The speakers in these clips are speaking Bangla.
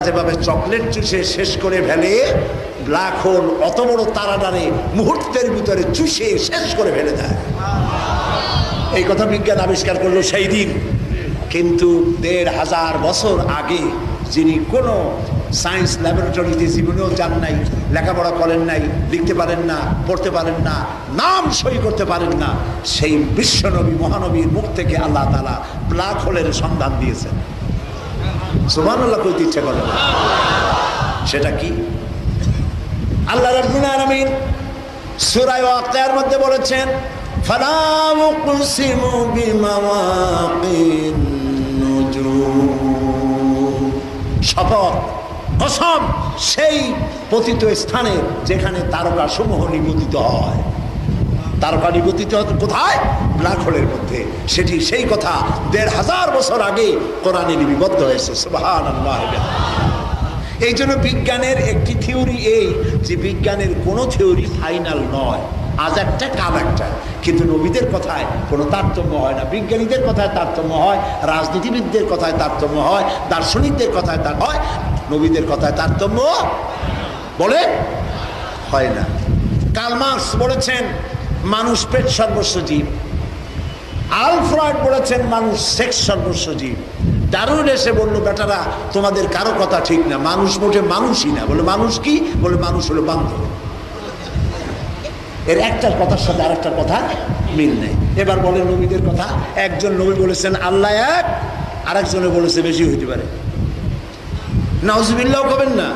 যেভাবে চকলেট চুষে শেষ করে ফেলে, ব্ল্যাক হোল অত বড় তারাটারে মুহূর্তের ভিতরে চুষে শেষ করে ফেলে দেয়। এই কথা বিজ্ঞান আবিষ্কার করলো সেই দিন, কিন্তু ১৫০০ বছর আগে যিনি কোনো সায়েন্স ল্যাবরেটরিতে জীবনেও যান নাই, লেখাপড়া করেন নাই, লিখতে পারেন না, পড়তে পারেন না, নাম সই করতে পারেন না, সেই বিশ্বনবী মহানবীর মুখ থেকে আল্লাহ তাআলা ব্ল্যাক হোলের সন্ধান দিয়েছেন। সুবহানাল্লাহ কইতে ইচ্ছা করে না। সেটা কি? আল্লাহ রাব্বুল আলামিন সূরা ওয়াকিয়ার মধ্যে বলেছেন, ফালা উকসিমু বিমাওয়াকিন নুজুম, শপথ কসম সেই পতিত স্থানে যেখানে তারকা সমূহ নিবেদিত হয়। তারকা নিবেদিত কোথায়? ব্ল্যাক হোলের মধ্যে। সেটি সেই কথা ১৫০০ বছর আগে কোরআনে লিপিবদ্ধ হয়েছে। সুবহানাল্লাহ। এই জন্য বিজ্ঞানের একটি থিওরি এই যে বিজ্ঞানের কোনো থিওরি ফাইনাল নয়, আজ একটা কাল একটা, কিন্তু নবীদের কথায় কোনো তারতম্য হয় না। বিজ্ঞানীদের কথায় তারতম্য হয়, রাজনীতিবিদদের কথায় তারতম্য হয়, দার্শনিকদের কথায় তার হয়, নবীদের কথায় তারতম্য বলে হয় না। কার্ল মার্কস বলেছেন মানুষ পেট সর্বস্ব জীব, আলফ্রেড বলেছেন মানুষ সেক্স সর্বস্ব জীব, ডারউইন এসে বলল বেটারা তোমাদের কারো কথা ঠিক না, মানুষ মোটে মানুষই না। বলে মানুষ কি? বলে মানুষ হলো বান্ধব। এর একটার কথার সাথে আরেকটার কথা মিল নেই। এবার বলে নবীদের কথা, একজন নবী বলেছেন আল্লাহ এক, আরেকজনে বলেছে বেশি হইতে পারে। নাউজুবিল্লাহ কবেন না।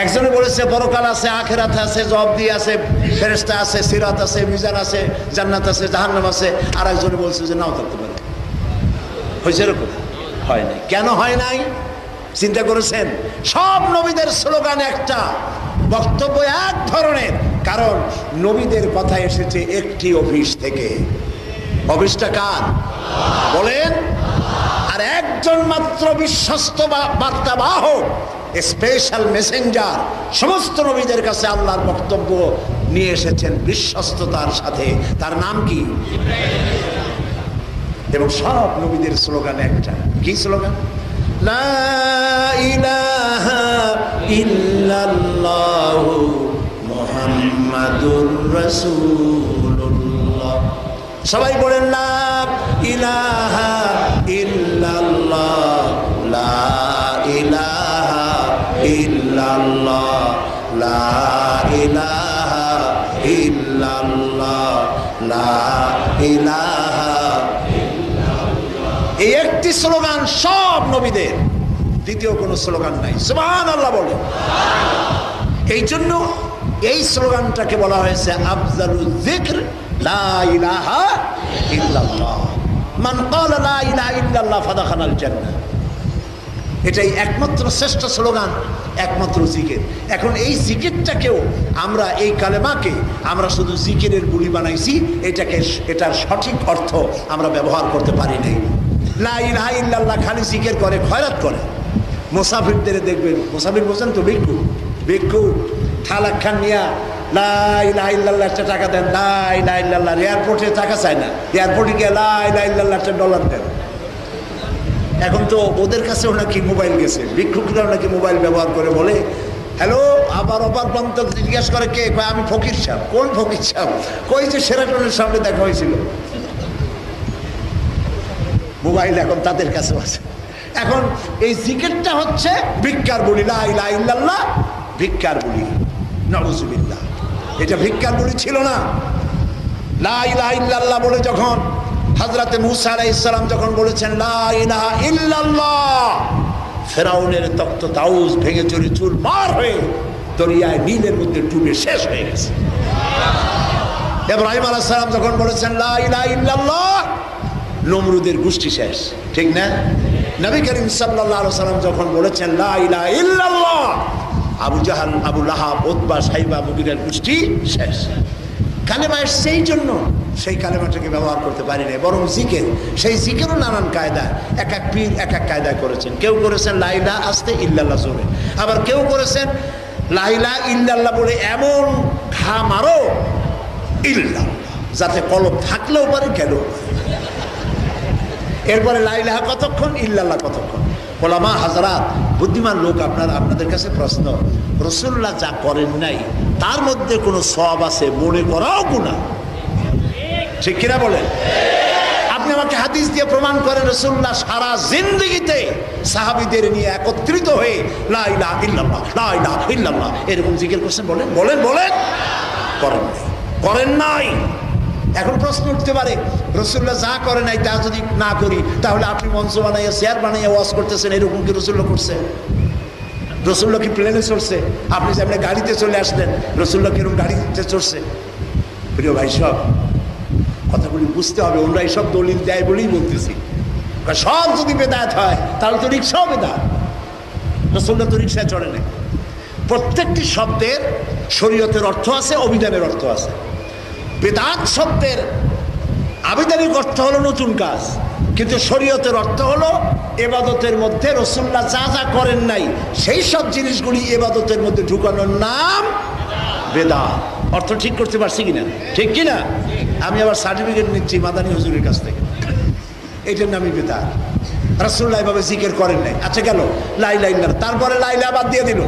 একজনে বলেছে পরকাল আছে, আখিরাত আছে, জবাবদিহি আছে, ফেরেশতা আছে, সিরাত আছে, মিজান আছে, জান্নাত আছে, জাহান্নাম আছে। আর একজনে বলছে যে নাও থাকতে পারে। হয়েছে এরকম? হয় নাই। কেন হয় নাই চিন্তা করেছেন? সব নবীদের স্লোগান একটা, বক্তব্য এক ধরনের, কারণ নবীদের কথা এসেছে একটি অফিস থেকে। অফিসটা কার বলেন? আর একজন মাত্র বিশ্বস্ত বার্তাবাহক, স্পেশাল মেসেঞ্জার সমস্ত নবীদের কাছে আল্লাহর বক্তব্য নিয়ে এসেছেন বিশ্বস্ততার সাথে। তার নাম কি? এবং সব নবীদের স্লোগান একটা। কি স্লোগান? লা ইলাহা ইল্লাল্লাহু মুহাম্মাদুর রাসূলুল্লাহ। সবাই বলেন লা ইলাহা ইল্লাল্লাহ, লা ইলাহা ইল্লাল্লাহ, লা ইলাহা ইল্লাল্লাহ, লা ইলাহা। এই একটি স্লোগান সব নবীদের, দ্বিতীয় কোনো স্লোগান নাই। সুবহানাল্লাহ বলে। এই জন্য এই স্লোগানটাকে বলা হয়েছে আফজালুল যিকর লা ইলাহা ইল্লাল্লাহ, মান ক্বালা লা ইলাহা ইল্লাল্লাহ ফাদাখালাল জান্নাহ। এটাই একমাত্র শ্রেষ্ঠ স্লোগান, একমাত্র জিকির। এখন এই জিকিরটাকেও আমরা, এই কালেমাকে আমরা শুধু জিকিরের বুলি বানাইছি, এটার সঠিক অর্থ আমরা ব্যবহার করতে পারি নাই। লা ইলাহা ইল্লাল্লাহ খালি জিকির করে, খয়রাত করে। মুসাফিরদের দেখবেন, মুসাফির বলছেন তো, ভিক্ষু থালাক খান নিয়া লা ইলাহা ইল্লাল্লাহ একটা টাকা দেন, লা ইলাহা ইল্লাল্লাহ। এয়ারপোর্টে টাকা চায় না, এয়ারপোর্টে গিয়ে লা ইলাহা ইল্লাল্লাহ একটা $1 দেন। এখন তো ওদের কাছেও নাকি মোবাইল গেছে, ভিক্ষুকরাও নাকি মোবাইল ব্যবহার করে বলে হ্যালো, আবার অপার প্রান্ত জিজ্ঞাসা করে কে? কয় আমি ফকির সাহেব। কোন ফকির সাহেব? কই যে সেরাটনের সামনে দেখা হয়েছিল। মোবাইল এখন তাদের কাছে আছে। এখন এই জিকিরটা হচ্ছে ভিক্ষার বলি, লা ইলাহা ইল্লাল্লাহ ভিক্ষার বলি। নাউজুবিল্লাহ। এটা ভিক্ষার বলি ছিল না। লা ইলাহা ইল্লাল্লাহ বলে যখন হযরতে মূসা আলাইহিস সালাম যখন বলেছেন লা ইলাহা ইল্লাল্লাহ, ফেরাউনের তখ্ত তাউস ভেঙে চুরি চুরমার হয়ে দরিয়ায় নীলের মধ্যে ডুবে শেষ হয়ে গেছে। ইব্রাহিম আলাইহিস সালাম যখন বলেছেন লা ইলাহা ইল্লাল্লাহ, নমরুদের গোষ্ঠী শেষ। ঠিক না? নবী করিম সাল্লাল্লাহু আলাইহি ওয়াসাল্লাম যখন বলেছেন লা ইলাহা ইল্লাল্লাহ, আবু জাহাল, আবু লাহাব, উতবা, সাইবা, মুগিরার গোষ্ঠী শেষ। কালেমা সেই জন্য সেই কালেমাটাকে ব্যবহার করতে পারি না, বরং জিকির। সেই জিকিরও নানান কায়দা, এক এক পীর এক এক কায়দায় করেছেন। কেউ করেছেন লা ইলাহা আস্তে ইল্লাল্লাহ জোরে, আবার কেউ করেছেন লা ইলাহা ইল্লাল্লাহ বলে এমন ঘা মারো ইল্লাল্লাহ, যাতে কলব থাকলেও পারে গেলেও পারে। এরপরে লা ইলাহা কতক্ষণ, ইল্লাল্লাহ কতক্ষণ। ওলামা হাজরাত, বুদ্ধিমান লোক, আপনাদের কাছে প্রশ্ন, রাসূলুল্লাহ যা করেন নাই তার মধ্যে কোনো সওয়াব আছে মনে করাও গুনাহ, ঠিক কিনা বলেন? আপনি আমাকে হাদিস দিয়ে প্রমাণ করেন রাসূলুল্লাহ সারা জিন্দেগিতে সাহাবীদের নিয়ে একত্রিত হয়ে লা ইলাহা ইল্লাল্লাহ, লা ইলাহা ইল্লাল্লাহ এরকম জিকির করছেন? বলেন বলেন বলেন। করেন নাই। এখন প্রশ্ন উঠতে পারে, রাসূলুল্লাহ যা করে নাই তা যদি না করি, তাহলে আপনি মঞ্চ বানাইয়া চেয়ার বানাইয়া ওয়াজ করতেছেন, এরকম কি রাসূলুল্লাহ করছে? রাসূলুল্লাহ কি প্লেনে চড়ছে? আপনি যে আপনি গাড়িতে চলে আসলেন, রাসূলুল্লাহ কিরকম গাড়িতে চড়ছে? প্রিয় ভাই সব কথাগুলি বুঝতে হবে। ওরা এইসব দলিল দেয় বলেই বলতেছি, সব যদি বেদাত হয় তাহলে তো রিক্সাও বেদাত। রাসূলুল্লাহ তো রিক্সায় চড়ে নাই। প্রত্যেকটি শব্দের শরীয়তের অর্থ আছে, অভিধানের অর্থ আছে। বেদাত শব্দের আবিধানিক অর্থ হলো নতুন কাজ, কিন্তু শরীয়তের অর্থ হলো ইবাদতের মধ্যে রাসূলুল্লাহ যা যা করেন নাই সেই সব জিনিসগুলি ইবাদতের মধ্যে ঢুকানোর নাম বেদাত। অর্থ ঠিক করতে পারছি কিনা? ঠিক কিনা? আমি আবার সার্টিফিকেট নিচ্ছি মাদানী হুজুরের কাছ থেকে, এইটার নামই বেদাত। রাসূলুল্লাহ এভাবে জিকির করেন নাই। আচ্ছা গেল লা ইলাহা ইল্লাল্লাহ, তারপরে লা ইলাহা বাদ দিয়ে দিল,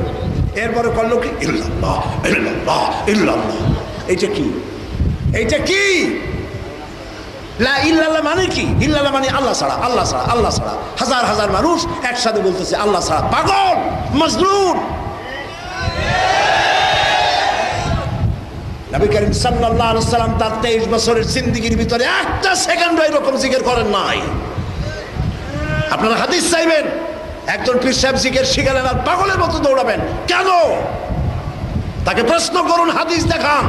এরপরে করলো কি ইল্লাল্লাহ ইল্লাল্লাহ ইল্লাল্লাহ। এইটা কি? এইটা কি? লা ইল্লাল্লাহ মানে কি? ইল্লাল্লাহ মানে আল্লাহ ছাড়া, আল্লাহ ছাড়া, আল্লাহ ছাড়া। হাজার হাজার মানুষ একসাথে বলতেছে আল্লাহ ছাড়া। পাগল, মজনুন। নবী করিম সাল্লাল্লাহু আলাইহি ওয়াসাল্লাম তার 23 বছরের জিন্দেগির ভিতরে একটা সেকেন্ড এরকম জিকির করেন নাই। আপনারা হাদিস চাইবেন, একজন পীর সাহেব জিকির শিখালেন আর পাগলের মতো দৌড়াবেন কেন? তাকে প্রশ্ন করুন, হাদিস দেখান।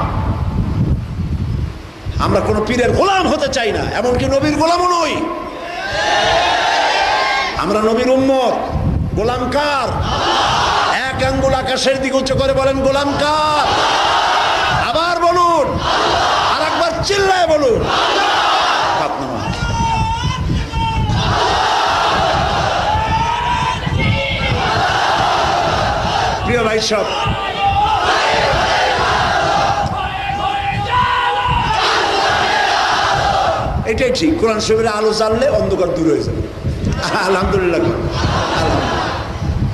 আমরা কোনো পীরের গোলাম হতে চাই না, এমনকি নবীর গোলামও নই। আমরা নবীর উম্মত। গোলাম কার? এক আঙ্গুল আকাশের দিকে উঁচু করে বলেন গোলাম কার? আবার বলুন, আর একবার চিল্লায় বলুন। প্রিয় ভাই সব, এটাই ঠিক। কোরআন শরীফের আলো জ্বাললে অন্ধকার দূর হয়ে যাবে। আলহামদুলিল্লাহ।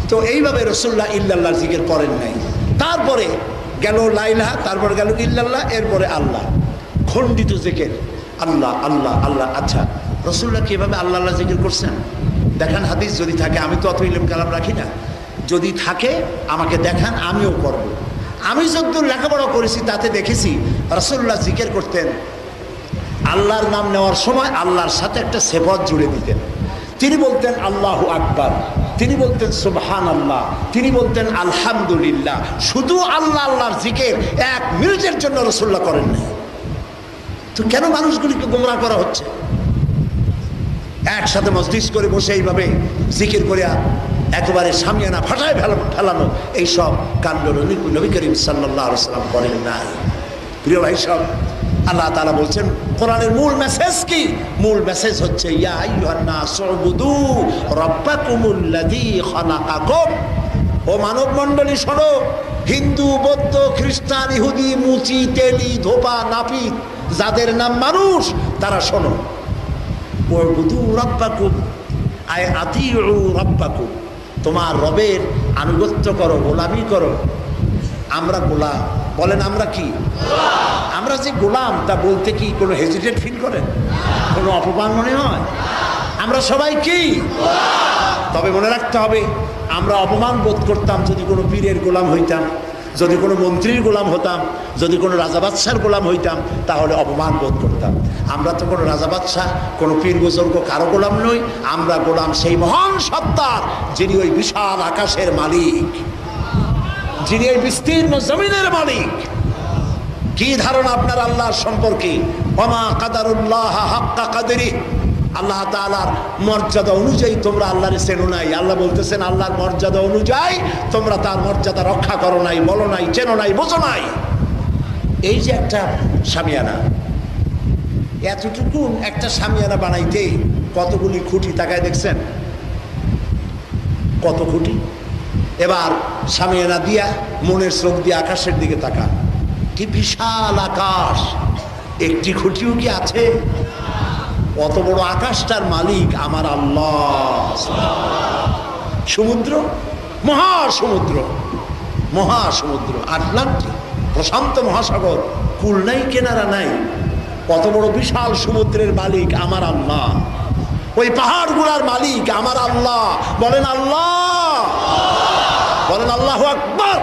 তো এইভাবে রাসূলুল্লাহ ইল্লাল্লাহ জিকির করেন নাই। তারপরে গেল লা ইলাহা, তারপরে গেল ইল্লাল্লাহ, এরপরে আল্লাহ। খণ্ডিত জিকির, আল্লাহ আল্লাহ আল্লাহ। আচ্ছা, রাসূলুল্লাহ কিভাবে আল্লাহ আল্লাহ জিকির করছেন দেখান হাদিস যদি থাকে। আমি তো অত ইলম কালাম রাখি না, যদি থাকে আমাকে দেখান, আমিও করব। আমি যতদূর লেখাপড়া করেছি তাতে দেখেছি রাসূলুল্লাহ জিকির করতেন। আল্লাহর নাম নেওয়ার সময় আল্লাহর সাথে একটা সিফাত জুড়ে দিতেন। তিনি বলতেন আল্লাহু আকবার, তিনি বলতেন সুবহানাল্লাহ, তিনি বলতেন আলহামদুলিল্লাহ। শুধু আল্লাহ আল্লাহর জিকির 1 মিনিটের জন্য রাসূলুল্লাহ করেন নাই। তো কেন মানুষগুলিকে গোমরাহ করা হচ্ছে? একসাথে মজলিস করে বসে এইভাবে জিকির করিয়া একেবারে সামিয়ানা ফাটায় ফেলানো, এইসব কাণ্ড নবী করিম সাল্লাল্লাহু আলাইহি ওয়াসাল্লাম করেন নাই। প্রিয় ভাই সব, আল্লাহ তাআলা বলছেন কোরআনের মূল মেসেজ কি? মূল মেসেজ হচ্ছে ইয়া আইয়ুহান নাস উবুদু রাব্বাকুমুল্লাযী খালাকাকুম। ও মানব মণ্ডলী শোনো, হিন্দু, বৌদ্ধ, খ্রিস্টান, ইহুদি, মুচি, তেলি, ধোপা, নাপিত, যাদের নাম মানুষ, তারা শোনো। উবুদু রাব্বাকুম আয় আতিউ রাব্বাকুম, তোমার রবের আনুগত্য করো, গোলামি করো। আমরা গোলাম, বলেন আমরা কি? আমরা যে গোলাম তা বলতে কি কোনো হেজিটেট ফিল করেন? কোনো অপমান মনে হয়? আমরা সবাই কি? তবে মনে রাখতে হবে, আমরা অপমান বোধ করতাম যদি কোনো পীরের গোলাম হইতাম, যদি কোনো মন্ত্রীর গোলাম হতাম, যদি কোনো রাজা বাদশার গোলাম হইতাম, তাহলে অপমান বোধ করতাম। আমরা তো কোনো রাজা বাদশাহ, কোনো পীর বুজুর্গ কারো গোলাম নই। আমরা গোলাম সেই মহান সত্তার, যিনি ওই বিশাল আকাশের মালিক, যিনি এই বিস্তীর্ণ জমিনের মালিক। কি ধারণা আপনার আল্লাহর সম্পর্কে? ওমা কাদারুল্লাহ হাক্কা কাদরি, আল্লাহ তাআলার মর্যাদা অনুযায়ী তোমরা আল্লাহরে চেনো নাই। আল্লাহ বলতেছেন আল্লাহর মর্যাদা অনুযায়ী তোমরা তার মর্যাদা রক্ষা করো নাই, বলো নাই, চেনো নাই, বোঝো নাই। এই যে একটা সামিয়ানা, এতটুকু একটা সামিয়ানা বানাইতে কতগুলি খুঁটি, তাকায় দেখছেন কত খুঁটি? এবার সামিয়ানা দিয়া মনের চোখ দিয়ে আকাশের দিকে তাকান, কি বিশাল আকাশ, একটি খুঁটিও কি আছে? অত বড় আকাশটার মালিক আমার আল্লাহ। সমুদ্র, মহাসমুদ্র, মহাসমুদ্র আটলান্টিক, প্রশান্ত মহাসাগর, কুল নাই কেনারা নাই। কত বড় বিশাল সমুদ্রের মালিক আমার আল্লাহ, ওই পাহাড়গুলার মালিক আমার আল্লাহ। বলেন আল্লাহ, বলেন আল্লাহু আকবার।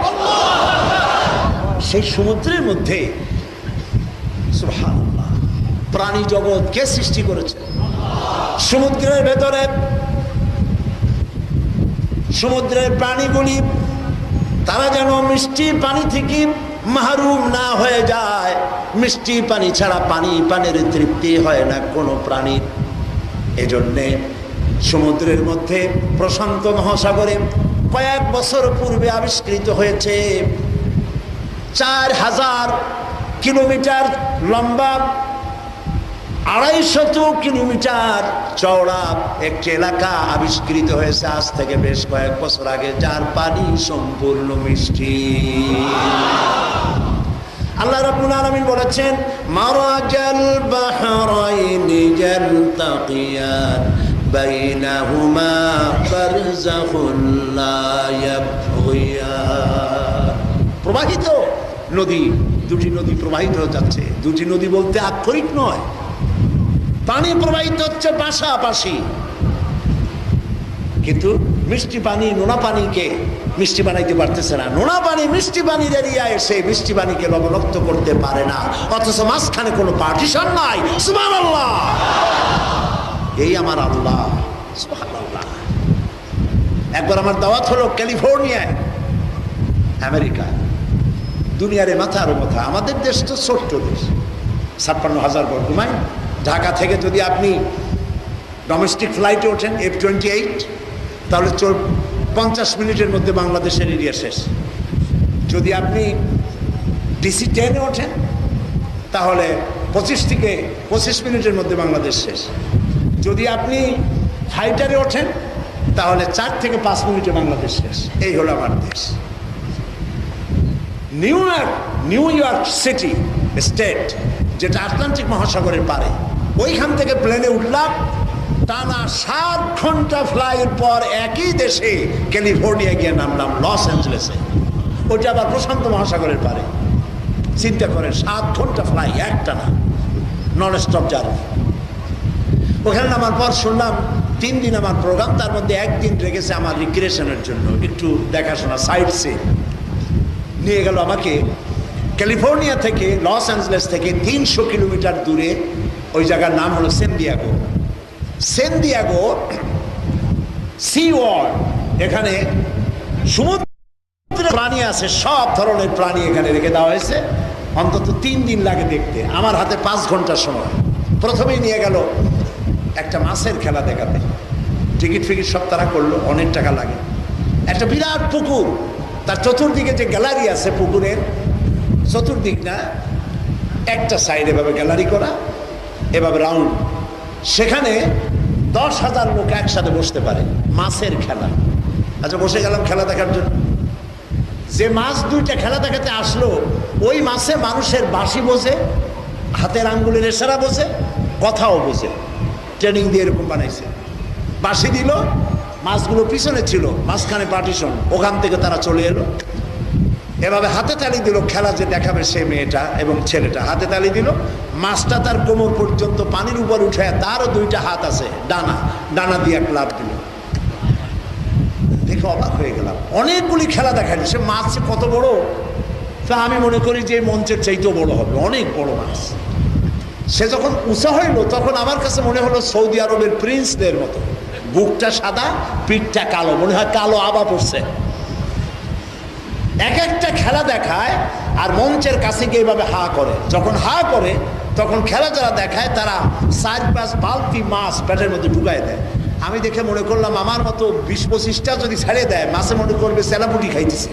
সেই সমুদ্রের মধ্যে সুবহানাল্লাহ প্রাণী জগৎ কে সৃষ্টি করেছে? সমুদ্রের ভেতরে সমুদ্রের প্রাণীগুলি তারা যেন মিষ্টি পানি থেকে মাহরুম না হয়ে যায়। মিষ্টি পানি ছাড়া পানির তৃপ্তি হয় না কোনো প্রাণীর। এজন্যে সমুদ্রের মধ্যে প্রশান্ত মহাসাগরে কয়েক বছর পূর্বে আবিষ্কৃত হয়েছে 4000 কিলোমিটার লম্বা, 250 কিলোমিটার চওড়া একটি এলাকা আবিষ্কৃত হয়েছে আজ থেকে বেশ কয়েক বছর আগে, যার পানি সম্পূর্ণ মিষ্টি। আল্লাহ রাব্বুল আলামিন বলেছেন, মারাজাল বাহরাইনি ইয়ালতাকিয়ান বাইনাহুমা বারযাখুন লা ইয়াবগিয়ান। প্রবাহিত নদী, দুটি নদী প্রবাহিত যাচ্ছে। দুটি নদী বলতে আক্ষরিক নয়, পানি প্রবাহিত হচ্ছে পাশাপাশি, কিন্তু মিষ্টি পানি নোনা পানিকে মিষ্টি বানাইতে পারতেছে না। নোনা পানি মিষ্টি পানির এরিয়ায় এসে মিষ্টি পানিকে লবণাক্ত করতে পারে না, অথচ মাঝখানে কোনো পার্টিশন নাই। সুবহানাল্লাহ, এই আমার আল্লাহ। সুবহানাল্লাহ। একবার আমার দাওয়াত হলো ক্যালিফোর্নিয়ায়, আমেরিকা। দুনিয়ারে মাথার মাথা, আমাদের দেশ তো ছোট্ট দেশ, 56,000 বর্গ মাইল। ঢাকা থেকে যদি আপনি ডোমেস্টিক ফ্লাইটে ওঠেন F-28, তাহলে 50 মিনিটের মধ্যে বাংলাদেশের এরিয়া শেষ। যদি আপনি DC-10-এ ওঠেন তাহলে 25 থেকে 25 মিনিটের মধ্যে বাংলাদেশ শেষ। যদি আপনি ফাইটারে ওঠেন তাহলে 4 থেকে 5 মিনিটে বাংলাদেশ শেষ। এই হলো আমার দেশ। নিউ ইয়র্ক সিটি স্টেট, যেটা আটলান্টিক মহাসাগরের পারে, ওইখান থেকে প্লেনে উঠলাম, টানা 7 ঘন্টা ফ্লাইয়ের পর একই দেশে ক্যালিফোর্নিয়া গিয়ে নামলাম লস অ্যাঞ্জেলেসে। ওইটা আবার প্রশান্ত মহাসাগরের পারে। চিন্তা করেন, 7 ঘন্টা ফ্লাই একটানা, নন স্টপ জার্নি। ওখানে নামার পর শুনলাম 3 দিন আমার প্রোগ্রাম, তার মধ্যে 1 দিন রেখেছে আমার রিক্রিয়েশনের জন্য, একটু দেখাশোনা, সাইট সিন। নিয়ে গেল আমাকে ক্যালিফোর্নিয়া থেকে, লস অ্যাঞ্জেলেস থেকে 300 কিলোমিটার দূরে, ওই জায়গার নাম হলো সেন দিয়াগো সি ওয়ার্ল্ড। এখানে সমুদ্রের প্রাণী আছে, সব ধরনের প্রাণী এখানে রেখে দেওয়া হয়েছে। অন্তত 3 দিন লাগে দেখতে, আমার হাতে 5 ঘন্টার সময়। প্রথমেই নিয়ে গেল একটা মাছের খেলা দেখাতে, টিকিট ফিকিট সব তারা করলো, অনেক টাকা লাগে। একটা বিরাট পুকুর, তার চতুর্দিকে যে গ্যালারি আছে, পুকুরের চতুর্দিক না, একটা সাইড এভাবে গ্যালারি করা, এভাবে রাউন্ড, সেখানে 10,000 লোক একসাথে বসতে পারে। মাছের খেলা। আচ্ছা, বসে গেলাম খেলা দেখার জন্য। যে মাছ দুইটা খেলা দেখাতে আসলো, ওই মাছে মানুষের বাঁশি বোঝে, হাতের আঙ্গুলের ইশারা বোঝে, কথাও বোঝে। ট্রেনিং দিয়ে এরকম বানাইছে। বাঁশি দিল, মাছগুলো পিছনে ছিল, মাঝখানে পার্টিশন, ওখান থেকে তারা চলে এলো। এভাবে হাতে তালি দিল, খেলা যে দেখাবে সে মেয়েটা এবং ছেলেটা হাতে তালি দিল। মাছটা তার কোমর পর্যন্ত পানির উপর উঠে, তারও 2টা হাত আছে, ডানা দিয়ে ক্লাব দিল। দেখে অবাক হয়ে গেলাম। অনেকগুলি খেলা দেখালো। সে মাছ কত বড়, তা আমি মনে করি যে মঞ্চের চাইতেও বড় হবে, অনেক বড় মাছ। সে যখন উঁচা হইল, তখন আমার কাছে মনে হলো সৌদি আরবের প্রিন্সদের মতো, বুকটা সাদা, পিঠটা কালো, মনে হয় কালো আবা পড়ছে। এক একটা খেলা দেখায় আর মঞ্চের কাছে গিয়ে এভাবে হা করে। যখন হা করে, তখন খেলা যারা দেখায় তারা 4-5 বালতি মাছ পেটের মধ্যে ঢুকাই দেয়। আমি দেখে মনে করলাম আমার মতো 20-25টা যদি ছেড়ে দেয়, মাছে মনে করবে সেলাপুটি খাইতেছে।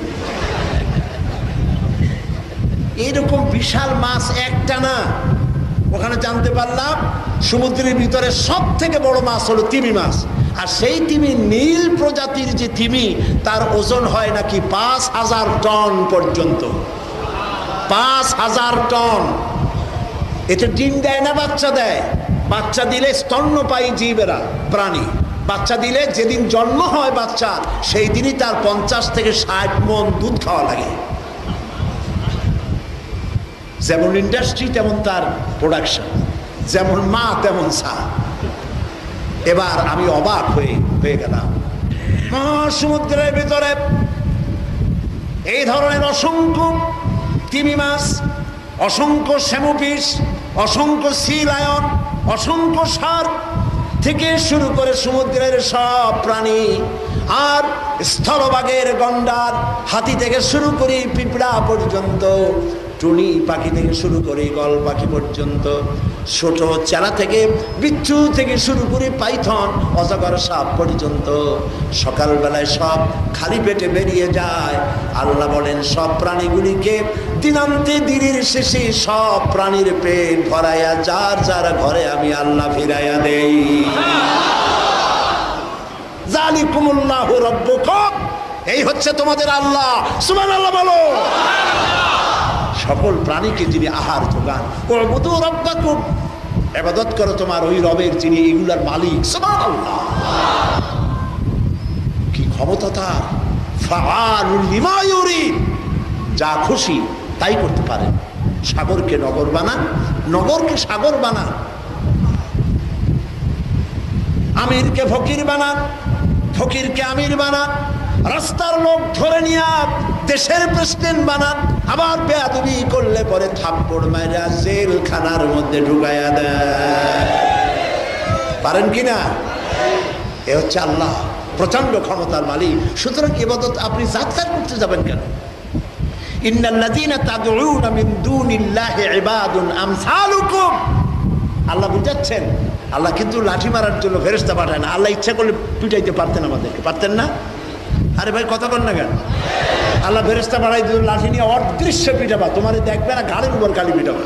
এইরকম বিশাল মাছ একটা না। ওখানে জানতে পারলাম সমুদ্রের ভিতরে সব থেকে বড় মাছ হলো তিমি মাছ। আর সেই তিমি, নীল প্রজাতির যে তিমি, তার ওজন হয় নাকি 5,000 টন পর্যন্ত। 5,000 টন। এতে ডিম দেয় না বাচ্চা দেয়? বাচ্চা দিলে স্তন্যপায়ী জীবেরা, প্রাণী, বাচ্চা দিলে যেদিন জন্ম হয় বাচ্চার সেই দিনই তার 50 থেকে 60 মণ দুধ খাওয়া লাগে। যেমন ইন্ডাস্ট্রি তেমন তার প্রোডাকশন, যেমন মা তেমন সা। এবার আমি অবাক হয়ে গেলাম, মহাসমুদ্রের ভিতরে এই ধরনের অসংখ্য তিমি মাছ, অসংখ্য শ্যামোফিশ, অসংখ্য সি লায়ন, অসংখ্য শার্ক থেকে শুরু করে সমুদ্রের সব প্রাণী, আর স্থলভাগের গন্ডার, হাতি থেকে শুরু করে পিঁপড়া পর্যন্ত, টুনি পাখি থেকে শুরু করে গল পাখি পর্যন্ত, ছোট চেলা থেকে বিচ্ছু থেকে শুরু করে পাইথন, অজগর সাপ পর্যন্ত সকালবেলায় সব খালি পেটে বেরিয়ে যায়। আল্লাহ বলেন সব প্রাণীগুলিকে দিনান্তে দিনের শেষে সব প্রাণীর পেট ভরাইয়া যার যার ঘরে আমি আল্লাহ ফিরাইয়া দেই। জালিকুমুল্লাহু রাব্বুকুম, এই হচ্ছে তোমাদের আল্লাহ। সুবহানাল্লাহ বলো। সকল প্রাণীকে যিনি আহার যোগান, উবুদু রাব্বাকুম, ইবাদত করো তোমার ওই রবের যিনি এগুলার মালিক। সুবহানাল্লাহ, কি ক্ষমতা তার। ফাআলুল লিমা ইউরিদ, যা খুশি তাই করতে পারেন। সাগরকে নগর বানান, নগরকে সাগর বানান, আমিরকে ফকির বানান, ফকিরকে আমির বানান, রাস্তার লোক ধরে নিয়ে দেশের প্রেসিডেন্ট বানান, আবার বেয়াদবি করলে পরে থাপ্পড় মাইরা জেলখানার মধ্যে ঢুকাইয়া দেয়। পারেন কিনা? এ হচ্ছে আল্লাহ, প্রচন্ড ক্ষমতার মালিক। সুতরাং ইবাদত আপনি যাত্রা করতে যাবেন কেন? ইন্নাল্লাযীনা তাদউনা মিন দুনিল্লাহি ইবাদুন আমসালুকুম, আল্লাহ বুঝাচ্ছেন। আল্লাহ কিন্তু লাঠি মারার জন্য ফেরেশতা পাঠায় না। আল্লাহ ইচ্ছা করলে পিটাইতে পারতেন, আমাদেরকে পারতেন না? আরে ভাই কথা বল না কেন? আল্লাহ ফেরেশতা পাঠাই দিল, লাঠি নিয়ে অদৃশ্য পিটাবা, তোমার দেখবে না গাড়ির উপর গালি পিটাবা।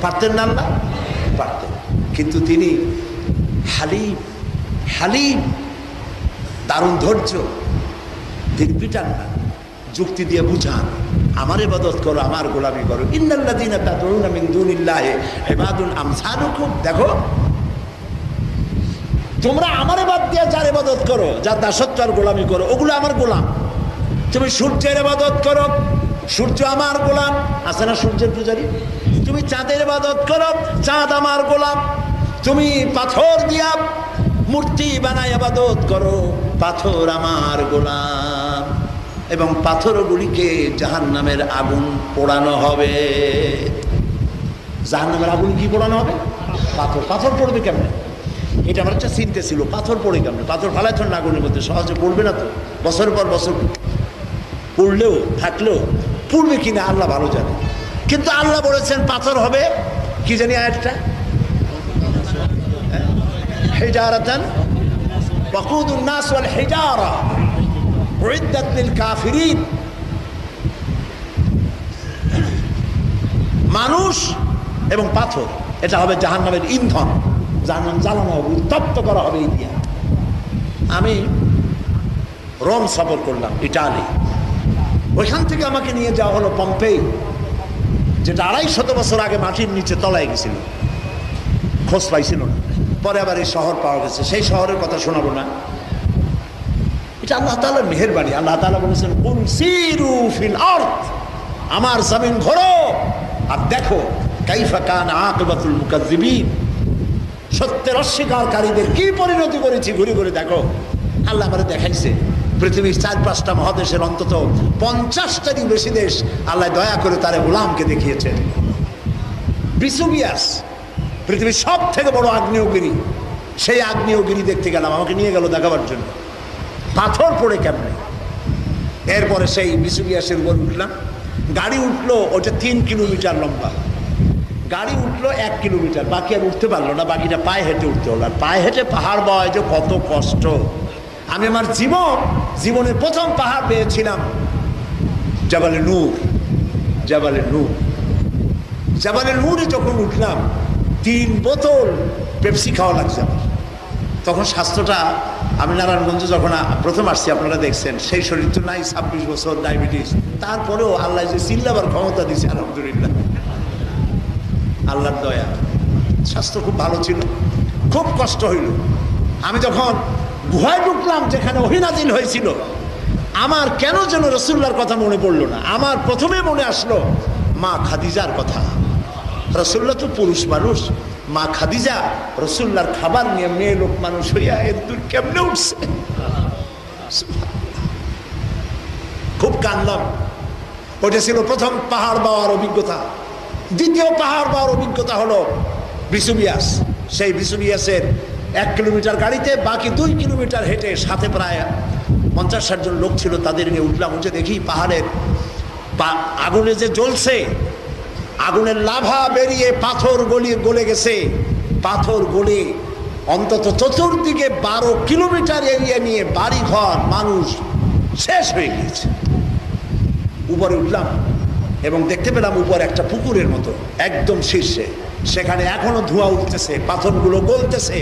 পারতেন না আল্লাহ? পারতেন। কিন্তু তিনি হালিম, হালিম, দারুণ ধৈর্য। তিনি পিটান না, যুক্তি দিয়ে বুঝান, আমার ইবাদত করো, আমার গোলামি করো। ইন্নাল্লাযীনা তাদউনা মিন দুনিল্লাহি ইবাদুন আমসালুকুম, দেখো তোমরা আমার বাদ দিয়ে যার ইবাদত করো, যার দাসত্ব আর গোলামি করো, ওগুলো আমার গোলাম। তুমি সূর্যের ইবাদত করো, সূর্য আমার গোলাম, আছে না সূর্যের পূজারী? তুমি চাঁদের ইবাদত করো, চাঁদ আমার গোলাম। তুমি পাথর দিয়া মূর্তি বানায় ইবাদত করো, পাথর আমার গোলাম। এবং পাথরগুলিকে জাহান্নামের আগুন পোড়ানো হবে। জাহান্নামের আগুন কি পোড়ানো হবে? পাথর। পাথর পড়বে কেমনে? এটা আমার একটা চিন্তা ছিল, পাথর পড়ে কেমনে? পাথর ফালাইছ না আগুনের মধ্যে, সহজে পড়বে না তো। বছরের পর বছর পড়লেও থাকলেও পড়বে কিনা আল্লাহ ভালো জানে। কিন্তু আল্লাহ বলেছেন পাথর হবে, কি জানি আয়াতটা, হিজারাতান ওয়াকুদুন নাস ওয়াল হিজারা উইদ্দাত লিল কাফিরিন, মানুষ এবং পাথর, এটা হবে জাহান্নামের ইন্ধন। জাহান্নাম জ্বালানো হবে, উত্তপ্ত করা হবে। এই দিয়া আমি রোম সফর করলাম, ইটালি। ওইখান থেকে আমাকে নিয়ে যাওয়া হলো পম্পেই, যেটা 250 বছর আগে মাটির নিচে তলায় গেছিল, খোঁজ পাইছিল না। পরে আবার এই শহর পাওয়া গেছে। সেই শহরের কথা শোনাবো না, এটা আল্লাহ তাআলার মেহেরবানি। আল্লাহ তাআলা বলেছেন কুল সিরু ফিল আরদ, আমার জমিন ঘোরো আর দেখো কাইফা কানা আকিবাতুল মুকাজ্জিবিন, সত্যের অস্বীকারীদের কি পরিণতি করেছি ঘুরে ঘুরে দেখো। আল্লাহ আমাদের দেখাইছে পৃথিবীর 4-5টা মহাদেশের অন্তত 50টারই বেশি দেশ আল্লাহ দয়া করে তার গোলামকে দেখিয়েছেন। ভিসুভিয়াস পৃথিবীর সব থেকে বড় আগ্নেয়গিরি, সেই আগ্নেয়গিরি দেখতে গেলাম, আমাকে নিয়ে গেল দেখাবার জন্য পাথর পড়ে কেমনে। এরপরে সেই ভিসুভিয়াসের উপর উঠলাম, গাড়ি উঠলো, ওটা 3 কিলোমিটার লম্বা। গাড়ি উঠলো 1 কিলোমিটার, বাকি আর উঠতে পারলো না, বাকিটা পায়ে হেঁটে উঠতে হলো। আর পায়ে হেঁটে পাহাড় বয় যে কত কষ্ট। আমি আমার জীবনের প্রথম পাহাড় পেয়েছিলাম জাবালে নূর। জাবালে নূর, জাবালে নূরে যখন উঠলাম 3 বোতল পেপসি খাওয়া লাগছে আমার। তখন স্বাস্থ্যটা, আমি নারায়ণগঞ্জ যখন প্রথম আসছি আপনারা দেখছেন, সেই শরীর তো নাই, 26 বছর ডায়াবেটিস, তারপরেও আল্লাহ যে চিল্লাবার ক্ষমতা দিয়েছে, আলহামদুলিল্লাহ, আল্লাহর দয়া। স্বাস্থ্য খুব ভালো ছিল, খুব কষ্ট হইল। আমি যখন গুহায় ঢুকলাম যেখানে ওহী নাজিল হয়েছিল। আমার কেন যেন রাসূলুল্লাহর কথা মনে পড়লো না, আমার প্রথমে মনে আসলো মা খাদিজার কথা। রাসূলুল্লাহ তো পুরুষ মানুষ, মা খাদিজা রাসূলুল্লাহর খাবার নিয়ে মেয়ে লোক মানুষ হইয়া এর দূর কেমনে উঠছে। খুব কাঁদলাম। ওটা ছিল প্রথম পাহাড় পাওয়ার অভিজ্ঞতা। দ্বিতীয় পাহাড় পাওয়ার অভিজ্ঞতা হলো বিসুবিয়াস। সেই বিসুবিয়াসের 1 কিলোমিটার গাড়িতে, বাকি 2 কিলোমিটার হেঁটে, সাথে প্রায় 50-60 জন লোক ছিল, তাদের নিয়ে উঠলাম। উঠে দেখি পাহাড়ের আগুনে যে জ্বলছে, আগুনের লাভা বেরিয়ে পাথর গলে গেছে। পাথর গলে অন্তত চতুর্দিকে 12 কিলোমিটার এরিয়া নিয়ে বাড়ি ঘর মানুষ শেষ হয়ে গিয়েছে। উপরে উঠলাম এবং দেখতে পেলাম উপরে একটা পুকুরের মতো একদম শীর্ষে, সেখানে এখনো ধোঁয়া উঠতেছে, পাথরগুলো গলতেছে।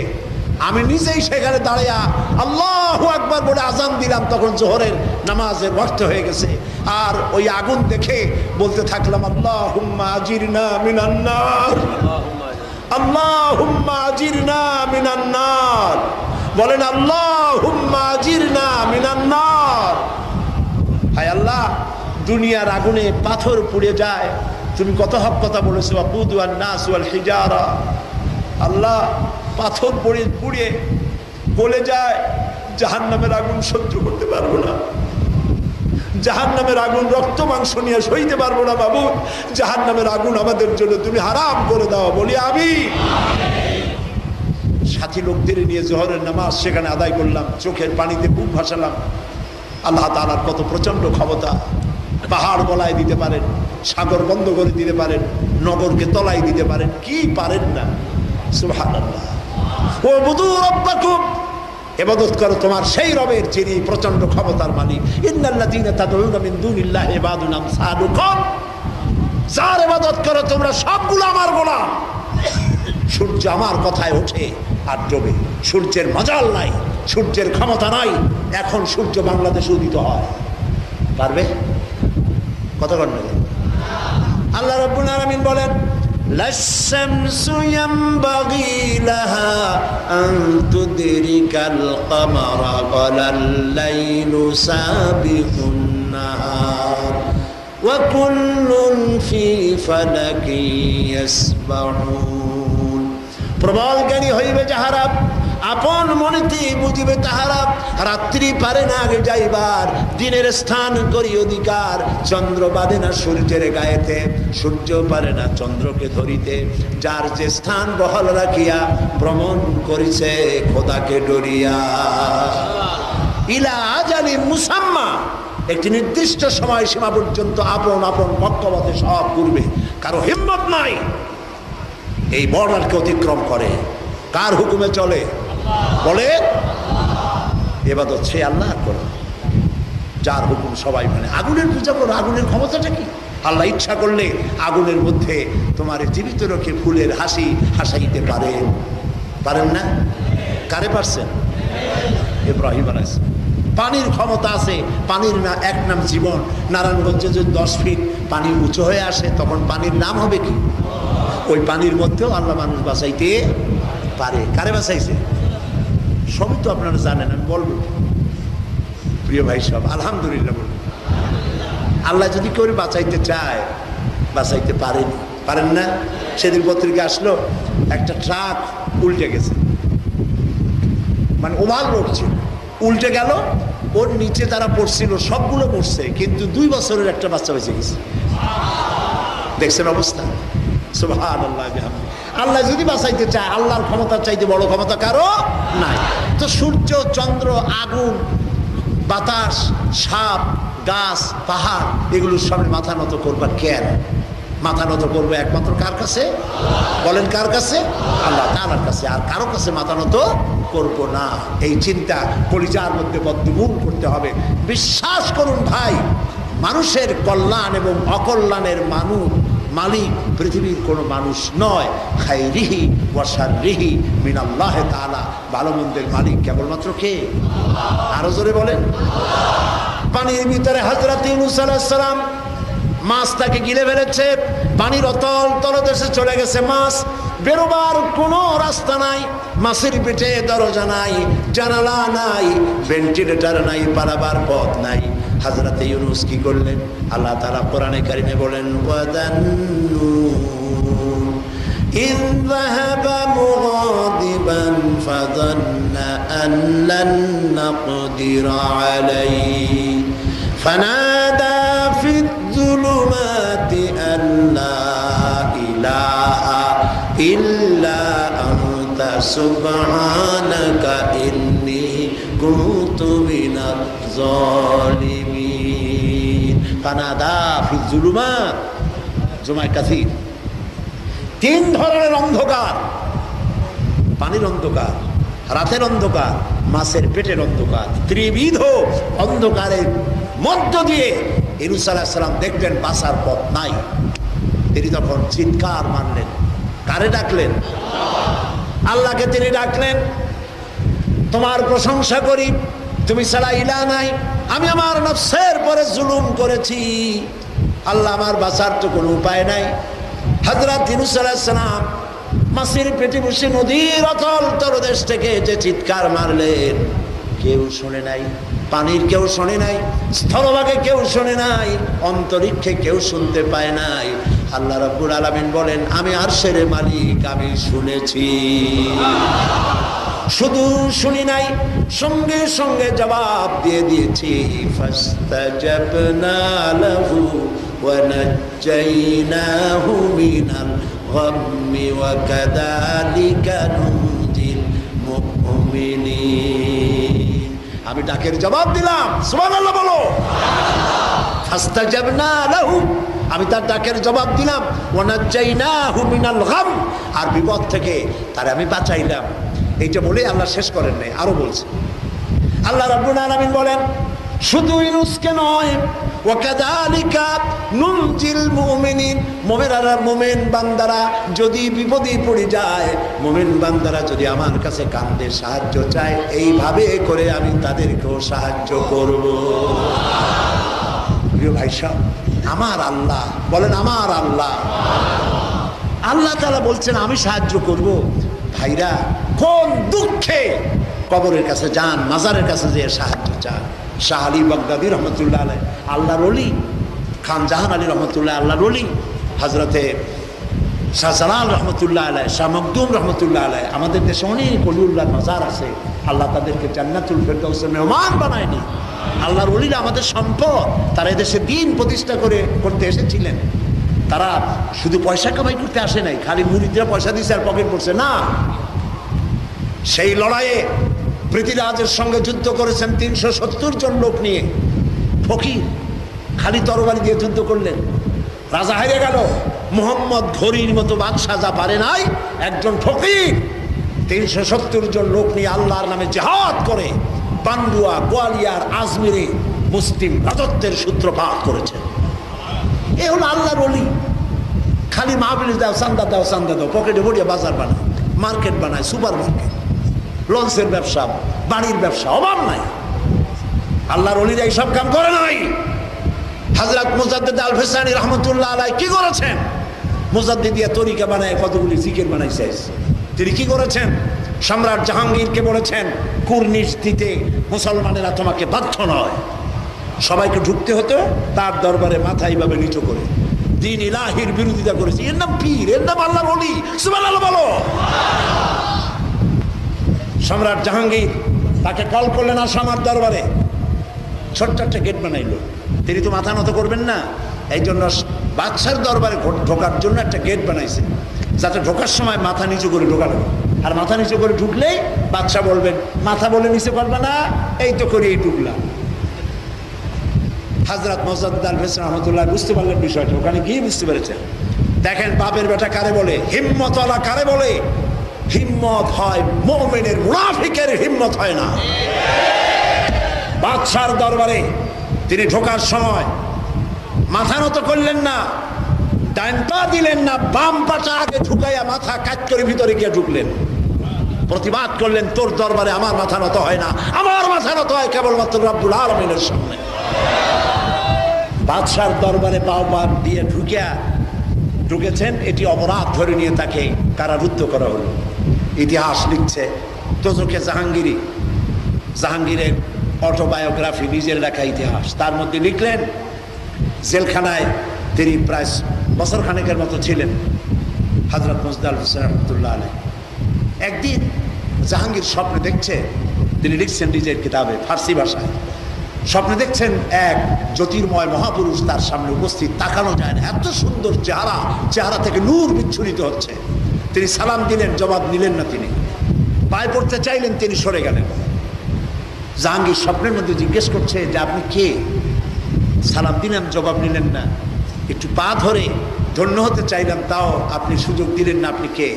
আমি নিজেই সেখানে দাঁড়িয়ে আল্লাহু আকবার বলে আজান দিলাম। তখন জোহরের নামাজের ওয়াক্ত হয়ে গেছে। আর ওই আগুন দেখে বলতে থাকলাম আল্লাহুম্মা আজিরনা মিনান নার, আল্লাহুম্মা আজিরনা মিনান নার। বলেন আল্লাহুম্মা আজিরনা মিনান নার। হায় আল্লাহ, দুনিয়ার আগুনে পাথর পুড়ে যায়, তুমি কত হক কথা বলেছো, ওয়াকুদুন নাস ওয়াল হিজারা। আল্লাহ, পাথর পুড়ে গলে যায়, জাহান্নামের আগুন সহ্য করতে পারবো না, জাহান্নামের আগুন রক্ত মাংস নিয়ে সইতে পারবো না। বাবু, জাহান্নামের আগুন আমাদের জন্য তুমি হারাম করে দাও। বলি আমি সাথী লোকদের নিয়ে জোহরের নামাজ সেখানে আদায় করলাম। চোখের পানিতে বুক ভাসালাম। আল্লাহ তাআলার কত প্রচন্ড ক্ষমতা। পাহাড় গলায় দিতে পারেন, সাগর বন্ধ করে দিতে পারেন, নগরকে তলায় দিতে পারেন, কি পারেন না। সুবহানাল্লাহ। ও বুদু রাব্বাকুম, ইবাদত করো তোমার সেই রবের যিনি প্রচন্ড ক্ষমতার মালিক। ইন্নাল্লাযীনা তাদউনা মিন দুনিল্লাহি ইবাদুন আমসালুকুম, যার ইবাদত করো তোমরা সবগুলো আমার গোলাম। সূর্য আমার কথায় ওঠে আর ডোবে, সূর্যের মজাল নাই, সূর্যের ক্ষমতা নাই। এখন সূর্য বাংলাদেশে উদিত হয়, পারবে? কথা কন না। আল্লাহ রাব্বুল আলামিন বলেন লাশ-শামসু ইয়ানবাগী লাহা আন তুদরিকাল কামারা ওয়ালাল লাইলু সাবিকুন নাহার ওয়া কুল্লুন ফি ফালাকিন ইয়াসবাহুন। প্রবল জ্ঞানী হইবে যাহারা, আপন মনেতে বুঝিবে তাহারা। রাত্রি পারে না আগে যাইবার, দিনের স্থান করি অধিকার। চন্দ্র বাঁধে না সূর্যের গায়েতে, সূর্য পারে না চন্দ্রকে ধরিতে। যার যে স্থান বহাল রাখিয়া ভ্রমণ করিছে খোদাকে ডরিয়া। ইলা আজালি মুসাম্মা, একটি নির্দিষ্ট সময় সীমা পর্যন্ত আপন আপন পক্ষপথে সব করবে। কারো হিম্মত নাই এই বর্ডারকে অতিক্রম করে। কার হুকুমে চলে? বলে ইবাদত সে আল্লাহর করো, যার হুকুম সবাই মানে। আগুনের পূজা করো, আগুনের ক্ষমতাটা কি? আল্লাহ ইচ্ছা করলে আগুনের মধ্যে তোমার জীবিত রেখে ফুলের হাসি হাসাইতে পারেন, পারেন না? কারে পারছেন? ইব্রাহিম আলাইহিস সালাম। পানির ক্ষমতা আছে, পানির না এক নাম জীবন। নারায়ণগঞ্জে যদি 10 ফিট পানি উঁচু হয়ে আসে তখন পানির নাম হবে কি? ওই পানির মধ্যেও আল্লাহ মানুষ বাঁচাইতে পারে। কারে বাঁচাইছে? সবই তো আপনারা জানেন, আমি বলবো। প্রিয় ভাই সব আলহামদুলিল্লাহ বলুন। আল্লাহ যদি কেউ বাঁচাইতে চায় বাঁচাইতে পারেনি, পারেন না? সেদিন পত্রিকা আসলো একটা ট্রাক উল্টে গেছে, মানে ওভার লোড ছিল, উল্টে গেল। ওর নিচে যারা পড়ছিল সবগুলো পড়ছে, কিন্তু 2 বছরের একটা বাচ্চা বেঁচে গেছে। দেখছেন অবস্থা? সুবহানাল্লাহ বিহামদিহি। আল্লাহ যদি বাঁচাইতে চায়, আল্লাহর ক্ষমতার চাইতে বড় ক্ষমতা কারো নাই। তো সূর্য, চন্দ্র, আগুন, বাতাস, সাপ, গাছ, পাহাড়, এগুলোর সামনে মাথা নত করবার কেন? মাথা নত করবো একমাত্র কার কাছে? বলেন কার কাছে? আল্লাহ তাআলার কাছে। আর কারো কাছে মাথা নত করব না। এই চিন্তা কলিজার মধ্যে বদ্ধমূল করতে হবে। বিশ্বাস করুন ভাই, মানুষের কল্যাণ এবং অকল্যাণের মালিক পৃথিবীর কোনো মানুষ নয়। খাইরিহি ওয়া শাররিহি মিনাল্লাহি তাআলা। ভালো মন্দের মালিক কেবলমাত্র কে? আরো জোরে বলেন। পানির ভিতরে হযরত ইউনূস আলাইহিস সালাম, মাছ তাকে গিলে ফেলেছে। পানির অতল তলদেশে চলে গেছে মাছ, বেরোবার কোনো রাস্তা নাই। মাছের পেটে দরজা নাই, জানালা নাই, ভেন্টিলেটর নাই, পালাবার পথ নাই। হযরত ইউনূস কি করলেন? আল্লাহ তাআলা কোরআনে কারিমে বলেন, ওয়াদান্নুন إذ ذهب مغاضبا فظن أن لن نقدر عليه فنادى في الظلمات أن لا إله إلا أنت سبحانك إني كنت من الظالمين فنادى في الظلمات জুমা কাসির। তিন ধরনের অন্ধকার, পানির অন্ধকার, রাতের অন্ধকার, মাছের পেটের অন্ধকার, ত্রিবিধ অন্ধকারের মধ্য দিয়ে ইউনূস আলাইহিস সালাম দেখলেন বাঁচার পথ নাই। তিনি তখন চিৎকার মারলেন। কারে ডাকলেন? আল্লাহকে তিনি ডাকলেন, তোমার প্রশংসা করি, তুমি ছাড়া ইলাহ নাই, আমি আমার নফসের পরে জুলুম করেছি, আল্লাহ আমার বাঁচার তো কোনো উপায় নাই। হযরত ইউনূস আলাইহিস সালাম মাছের পেটে বসে নদীর অতল তলদেশ থেকে যে চিৎকার মারলেন, কেউ শোনে নাই। পানির কেউ শোনে নাই, স্থলভাগে কেউ শোনে নাই, অন্তরিক্ষে কেউ শুনতে পায় নাই। আল্লাহ রাব্বুল আলামিন বলেন, আমি আরশের মালিক, আমি শুনেছি। শুধু শুনি নাই, সঙ্গে সঙ্গে জবাব দিয়ে দিয়েছি। ফাস্তাজাবনা লাহু ওয়া নাজ্জাইনাহু মিনাল গাম্মি ওয়া কাযালিকা নুনজিল মুমিনিন। আমি ডাকের জবাব দিলাম, সুবহানাল্লাহ বলো। ফাস্তাজাবনা লাহু, আমি তার ডাকের জবাব দিলাম। ওয়া নাজ্জাইনাহু মিনাল গাম, আর বিপদ থেকে তারে আমি বাঁচাইলাম। এইটা বলে আল্লাহ শেষ করেন নাই, আরো বলছে। আল্লাহ রাব্বুল আলামিন বলেন, শুধু ইউনূসকে নয়, ওয়া কাযালিকা নুনজিল মুমিনিন, মুমিন বান্দারা যদি বিপদে পড়ে যায়, মুমিন বান্দারা যদি আমার কাছে কান্দে, সাহায্য চায়, এইভাবে করে আমি তাদেরকেও সাহায্য করব। প্রিয় ভাই সাহেব, আমার আল্লাহ বলেন, আমার আল্লাহ, আল্লাহ তাআলা বলছেন আমি সাহায্য করব। ভাইরা, কোন দুঃখে কবরের কাছে যান, মাজারের কাছে যেয়ে সাহায্য চান। শাহ আলী বাগদাদী রহমতুল্লাহ আলাইহ আল্লাহর ওলি, খান জাহান আলী রহমতুল্লাহ আল্লাহর ওলি, হযরতে শাহজালাল রহমতুল্লাহ আলাইহ, শাহ মখদুম রহমতুল্লাহ আলাইহ, আমাদের দেশে অনেক ওলিউল্লাহর মাজার আছে। আল্লাহ তাদেরকে জান্নাতুল ফেরদাউসের মেহমান বানায়নি। আল্লাহর ওলিরা আমাদের সম্পদ, তারা এদেশে দ্বীন প্রতিষ্ঠা করতে এসেছিলেন। তারা শুধু পয়সা কামাই করতে আসে নাই, খালি মুরিদরা পয়সা দিচ্ছে আর পকেট করছে না। সেই লড়াইয়ে পৃথ্বীরাজের সঙ্গে যুদ্ধ করেছেন ৩৭০ জন লোক নিয়ে। ফকির খালি তরবারি দিয়ে যুদ্ধ করলেন, রাজা হেরে গেল। মুহাম্মদ ঘড়ির মতো বাদশা যা পারে নাই, একজন ফকির ৩৭০ জন লোক নিয়ে আল্লাহর নামে জিহাদ করে পান্ডুয়া, গোয়ালিয়ার, আজমিরে মুসলিম রাজত্বের সূত্রপাত করেছেন। এ হলো আল্লাহর ওলি। খালি মাহফিল দাও, চান্দা দাও, চান্দা দাও, পকেটে ভরিয়ে বাজার বানায়, মার্কেট বানায়, সুপার মার্কেট, লঞ্চের ব্যবসা, বাড়ির ব্যবসা, অভাব নাই। আল্লাহর ওলিরা এইসব কাম করে নাই। হযরত মুজাদ্দিদ আল ফিসানি রহমতুল্লাহ আলাইহি কি করেছেন? মুজাদ্দিদিয়া তরিকা বানায় কতগুলি জিকির বানাইছে। তিনি কি করেছেন? সম্রাট জাহাঙ্গীরকে বলেছেন, কুর্নিশ দিতে মুসলমানেরা তোমাকে বাধ্য নয়। সবাইকে ঢুকতে হতো তার দরবারে, মাথা এইভাবে নিচু করে দ্বীন ইলাহির বিরোধিতা করেছে। এর নাম পীর, এর নাম আল্লাহর ওলি। সুবহানাল্লাহ বলো। সম্রাট জাহাঙ্গীর তাকে কল করলেন, আসো আমার দরবারে। ছোট্ট একটা গেট বানাইলো। তিনি তো মাথা নত করবেন না, এই জন্য বাদশার দরবারে ঢোকার জন্য একটা গেট বানাইছে, যাতে ঢোকার সময় মাথা নিচু করে ঢোকানো। আর মাথা নিচু করে ঢুকলেই বাদশা বলবেন, মাথা বলে নিচে করবে না, এই তো করে এই ঢুকলাম। হযরত মুজাদ্দিদ আল ফিসানি রহমাতুল্লাহ বুঝতে পারলেন বিষয়টা, ওখানে গিয়ে বুঝতে পেরেছেন। দেখেন বাপের বেটা কারে বলে, হিম্মতওয়ালা কারে বলে। হিম্মত হয় মুমিনের, মুনাফিকের হিম্মত হয় না। বাদশার দরবারে তিনি ঢোকার সময় মাথা নত করলেন না, ডান পা দিলেন না, বাম পাটা আগে ঢুকাইয়া মাথা কাট করে ভিতরে গিয়ে ঢুকলেন। প্রতিবাদ করলেন, তোর দরবারে আমার মাথা নত হয় না, আমার মাথা নত হয় কেবলমাত্র রব্বুল আলামিনের সামনে। বাদশার দরবারে পাও পা দিয়ে ঢুকেছেন, এটি অপরাধ ধরে নিয়ে তাকে কারারুদ্ধ করা হলো। ইতিহাস লিখছে তোজকে জাহাঙ্গীরি, জাহাঙ্গীরের অটোবায়োগ্রাফি, নিজের লেখা ইতিহাস। তার মধ্যে লিখলেন জেলখানায় তিনি প্রায় বছরখানেকের মতো ছিলেন, হযরত মুজদাল হোসেন রহমতুল্লাহ আলাইহি। একদিন জাহাঙ্গীর স্বপ্নে দেখছে, তিনি লিখছেন নিজের কিতাবে ফার্সি ভাষায়, স্বপ্নে দেখছেন এক জ্যোতির্ময় মহাপুরুষ তার সামনে উপস্থিত, তাকানো যায় না, এত সুন্দর চেহারা, চেহারা থেকে নূর বিচ্ছুরিত হচ্ছে। তিনি সালাম দিলেন, জবাব নিলেন না, তিনি পায়ে পড়তে চাইলেন, তিনি সরে গেলেন। জাহাঙ্গীর স্বপ্নের মধ্যে জিজ্ঞেস করছে যে আপনি কে? সালাম দিলেন, জবাব নিলেন না। একটু পা ধরে ধন্য হতে চাইলাম, তাও আপনি সুযোগ দিলেন না, আপনি কে?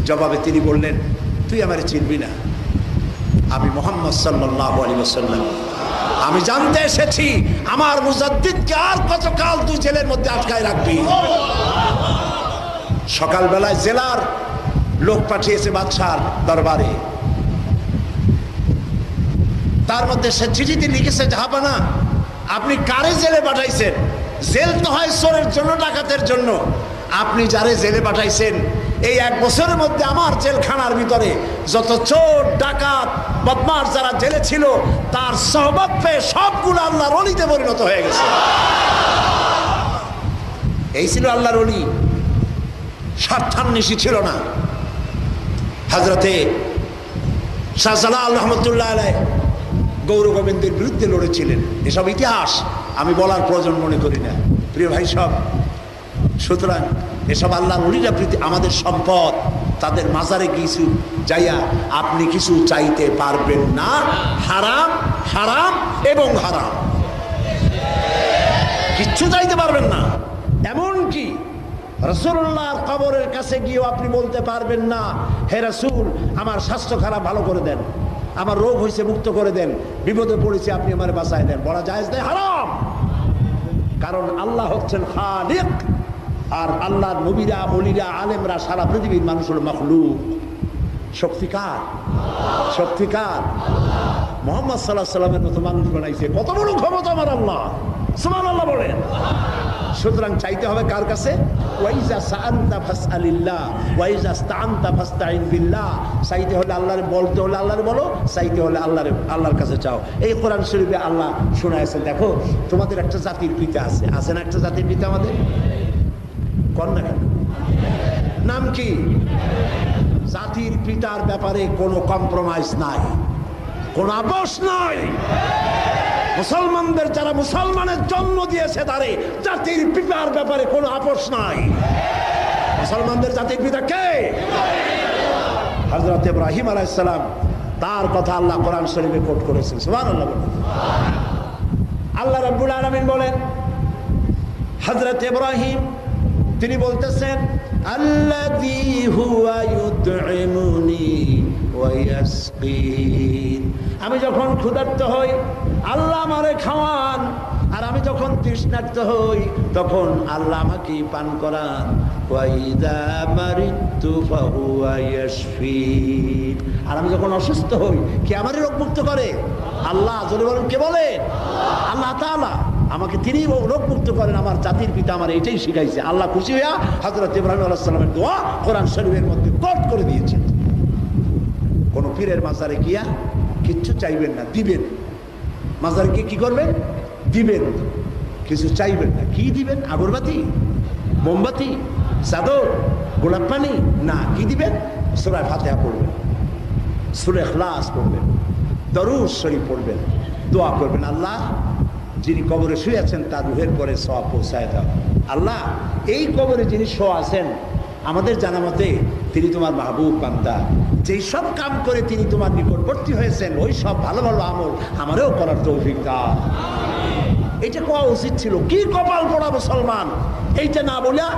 জবাবে তিনি বললেন, তুই আমারে চিনবি না, আমি মুহাম্মদ সাল্লাল্লাহু আলাইহি ওয়াসাল্লাম। আমি জানতে এসেছি আমার মুজাদ্দিদকে আর কতকাল তুই জেলের মধ্যে আটকায় রাখবি। সকালবেলায় জেলার লোক পাঠিয়েছে বাদশার দরবারে, তার মধ্যে সে চিঠিতে লিখেছে, জাহাপানা আপনি কারে জেলে পাঠাইছেন? জেল তো হয় চোরের জন্য, ডাকাতের জন্য। আপনি যারে জেলে পাঠাইছেন, এই 1 বছরের মধ্যে আমার জেলখানার ভিতরে যত চোর, ডাকাত, বদমাশ যারা জেলে ছিল, তার সহবত পেয়ে সবগুলো আল্লাহর ওলিতে পরিণত হয়ে গেছে। এই ছিল আল্লাহর ওলি, স্বার্থান্বেষী ছিল না। হযরতে শাহজালাল রহমতুল্লাহ আলাইহি গৌর গোবিন্দের বিরুদ্ধে লড়েছিলেন। এসব ইতিহাস আমি বলার প্রয়োজন মনে করি না, প্রিয় ভাই সব। সুতরাং এসব আল্লাহর ওলিরা আমাদের সম্পদ, তাদের মাজারে কিছু যাইয়া আপনি কিছু চাইতে পারবেন না। হারাম, হারাম এবং হারাম, কিচ্ছু চাইতে পারবেন না। এমনকি রাসূলুল্লাহর কবরের কাছে গিয়েও আপনি বলতে পারবেন না, হে রাসূল আমার স্বাস্থ্য খারাপ, ভালো করে দেন, আমার রোগ হয়েছে, মুক্ত করে দেন, বিপদে পড়েছে, আপনি আমার বাঁচায় দেন। বলা জায়েজ নেই, হারাম। কারণ আল্লাহ হচ্ছেন খালিক, আর আল্লাহর নবীরা, ওলিরা, আলেমরা, সারা পৃথিবীর মানুষ হল মাখলুক। শক্তিকার, শক্তিকার মুহাম্মদ সাল্লাল্লাহু আলাইহি সাল্লামের মতো মানুষ বানাইছে, কত বড় ক্ষমতা আমার আল্লাহ, সুবহানাল্লাহ বলেন। সুতরাং চাইতে হবে কার কাছে? ওয়াইজা সাআলতা ফাসআলিল্লাহ ওয়াইজা ইসতাআনতা ফাসতাইন বিল্লাহ। চাইতে হলে আল্লাহর, বলতে হলে আল্লাহর বলো, চাইতে হলে আল্লাহর কাছে চাও। এই কোরআন শরীফে আল্লাহ শোনাইছেন, দেখো তোমাদের একটা জাতির পিতা আছে, আছে না একটা জাতির পিতা আমাদের? কোন না, নাম কি? জাতির পিতার ব্যাপারে কোনো কম্প্রোমাইজ নাই, কোনো আপোষ নাই। মুসলমানদের যারা মুসলমানের জন্ম দিয়েছে, তারে জাতির পিতার ব্যাপারে কোনো আপোষ নাই। মুসলমানদের জাতির পিতা কে? হযরত ইব্রাহিম আলাইহিস সালাম, তার কথা আল্লাহ কোরআন শরীফে কোট করেছেন, সুবহানাল্লাহ। আল্লাহ রাব্বুল আলামিন বলেন, হযরত ইব্রাহিম তিনি বলতেছেন, আল্লাযী হুয়া ইউতঈমুনি ওয়া ইয়াসকিন। আমি যখন ক্ষুধার্ত হই আল্লাহ আমারে খাওয়ান, আর আমি যখন তৃষ্ণার্ত হই তখন আল্লাহ আমাকে পান করান। ওয়া ইযা মারিতু ফাহুয়া ইয়াশফিন। আর আমি যখন অসুস্থ হই, কে আমারে রোগ মুক্ত করে? আল্লাহ। জোরে বলেন, কে বলে? আল্লাহ তাআলা। আমাকে তিনি রোগ মুক্ত করেন, আমার জাতির পিতা আমার এটাই শিখাইছে। আল্লাহ খুশি হইয়া হযরত ইব্রাহিম আলাইহিস সালামের দোয়া কোরআন শরীফের মধ্যে কোট করে দিয়েছেন। কোন পীরের মাজারে গিয়া কিচ্ছু চাইবেন না, দিবেন। মাজারে গিয়ে কি করবেন? দিবেন, কিছু চাইবেন না। কি দিবেন? আগরবাতি, মোমবাতি, চাদর, গোলাপ পানি? না, কি দিবেন? সূরা ফাতিহা পড়বেন, সূরা ইখলাস পড়বেন, দরুদ শরীফ পড়বেন, দোয়া করবেন, আল্লাহ যিনি কবরে শুয়ে আছেন তার রুহের পরে সওয়াব পৌঁছায় দাও। আল্লাহ এই কবরে যিনি শোয়া আছেন, আমাদের জানা মতে তিনি তোমার মাহবুব বান্দা, যেই সব কাম করে তিনি তোমার নিকটবর্তী হয়েছেন, ওই সব ভালো ভালো আমল আমারও করার তৌফিক দাও। এটা কোয়া উচিত ছিল। কি কপাল পড়া মুসলমান, এইটা না বলিয়া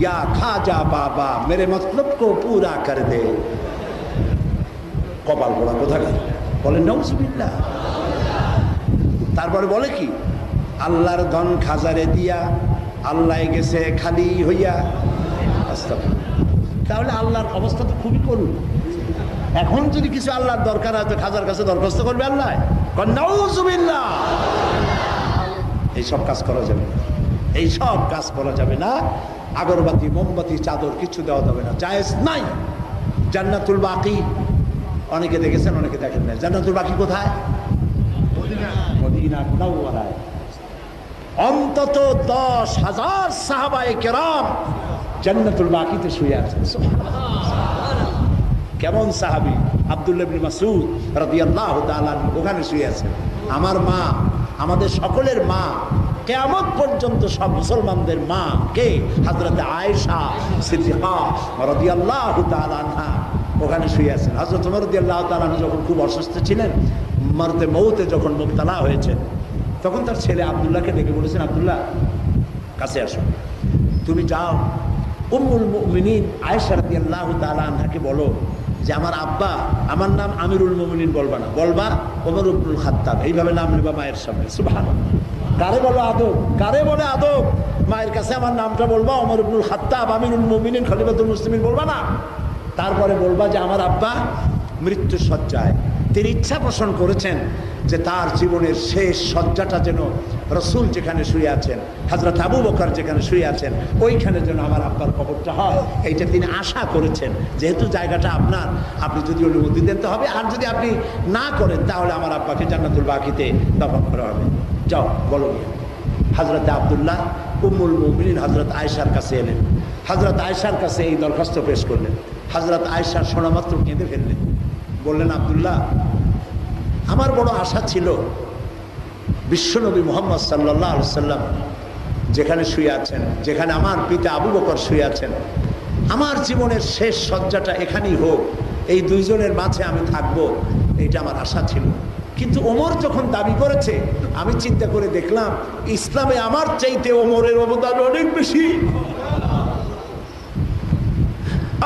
ইয়া খাজা বাবা মেরে মতলব কো পুরা কর দে। কপাল পড়া কোথাকার, বলেন নাউজুবিল্লাহ। তারপরে বলে কি? আল্লাহর ধন খাজারে দিয়া আল্লাহ গেছে খালি হইয়া। তাহলে আল্লাহর অবস্থা তো খুবই করুন। এখন যদি কিছু আল্লাহর দরকার হয় তো খাজার কাছে দরখাস্ত করবে আল্লাহ? নাউজুবিল্লাহ। এইসব কাজ করা যাবে না, এইসব কাজ করা যাবে না। আগরবাতি, মোমবাতি, চাদর কিছু দেওয়া যাবে না, জায়েজ নাই। জান্নাতুল বাকি অনেকে দেখেছেন, অনেকে দেখেন না। জান্নাতুল বাকি কোথায়? মদিনা মুনাওয়ারায়। অন্তত 10,000 সাহাবায়ে কেরাম জান্নাতুল বাকিতে শুয়ে আছেন। কেমন সাহাবী? আব্দুল্লাহ ইবনে মাসউদ রাদিয়াল্লাহু তাআলা ওখানে শুয়ে আছেন। আমার মা, আমাদের সকলের মা, কিয়ামত পর্যন্ত সব মুসলমানদের মা কে? হযরত আয়েশা সিদ্দিকা রাদিয়াল্লাহু তাআলা আনহা ওখানে শুয়ে আছেন। হযরত ওমর রাদিয়াল্লাহু তাআলা যখন খুব অসুস্থ ছিলেন, মরতে মৌতে যখন মুবতালা হয়েছেন, তখন তার ছেলে আব্দুল্লাহকে ডেকে বলেছেন, আব্দুল্লাহ কাছে আসো, তুমি যাও উম্মুল মুমিনিন আয়েশা রাদিয়াল্লাহু তাআলা আনহাকে বলো যে আমার আব্বা, আমার নাম আমিরুল মুমিনিন বলবা না, বলবা ওমর ইবনুল খাত্তাব, এইভাবে নাম নেবা মায়ের সামনে। সুবহানাল্লাহ। কারে বলো আদব? কারে বলে আদব? মায়ের কাছে আমার নামটা বলবা ওমর ইবনুল খাত্তাব, আমিরুল মুমিনিন, খলিফাতুল মুসলিমিন বলবা না। তারপরে বলবা যে আমার আব্বা মৃত্যু শয্যায়, তিনি ইচ্ছা পোষণ করেছেন যে তার জীবনের শেষ শয্যাটা যেন রসুল যেখানে শুয়ে আছেন, হযরত আবু বকর যেখানে শুয়ে আছেন, ওইখানে যেন আমার আব্বার কবরটা হয়, এইটা তিনি আশা করেছেন। যেহেতু জায়গাটা আপনার, আপনি যদি অনুমতি দেন তো হবে, আর যদি আপনি না করেন তাহলে আমার আব্বাকে জান্নাতুল বাকিতে দাফন করা হবে। যাও বলো। হযরত আব্দুল্লাহ উম্মুল মুমিনিন হযরত আয়েশার কাছে এলেন। হযরত আয়েশার কাছে এই দরখাস্ত পেশ করলেন। হযরত আয়েশা শোনা মাত্র কেঁদে ফেললেন। বললেন, আব্দুল্লাহ, আমার বড় আশা ছিল বিশ্বনবী মুহাম্মদ সাল্লাল্লাহু আলাইহি সাল্লাম যেখানে শুয়ে আছেন, যেখানে আমার পিতা আবু বকর শুয়ে আছেন, আমার জীবনের শেষ শয্যাটা এখানেই হোক, এই দুইজনের মাঝে আমি থাকবো, এইটা আমার আশা ছিল। কিন্তু ওমর যখন দাবি করেছে, আমি চিন্তা করে দেখলাম ইসলামে আমার চাইতে ওমরের অবদান অনেক বেশি,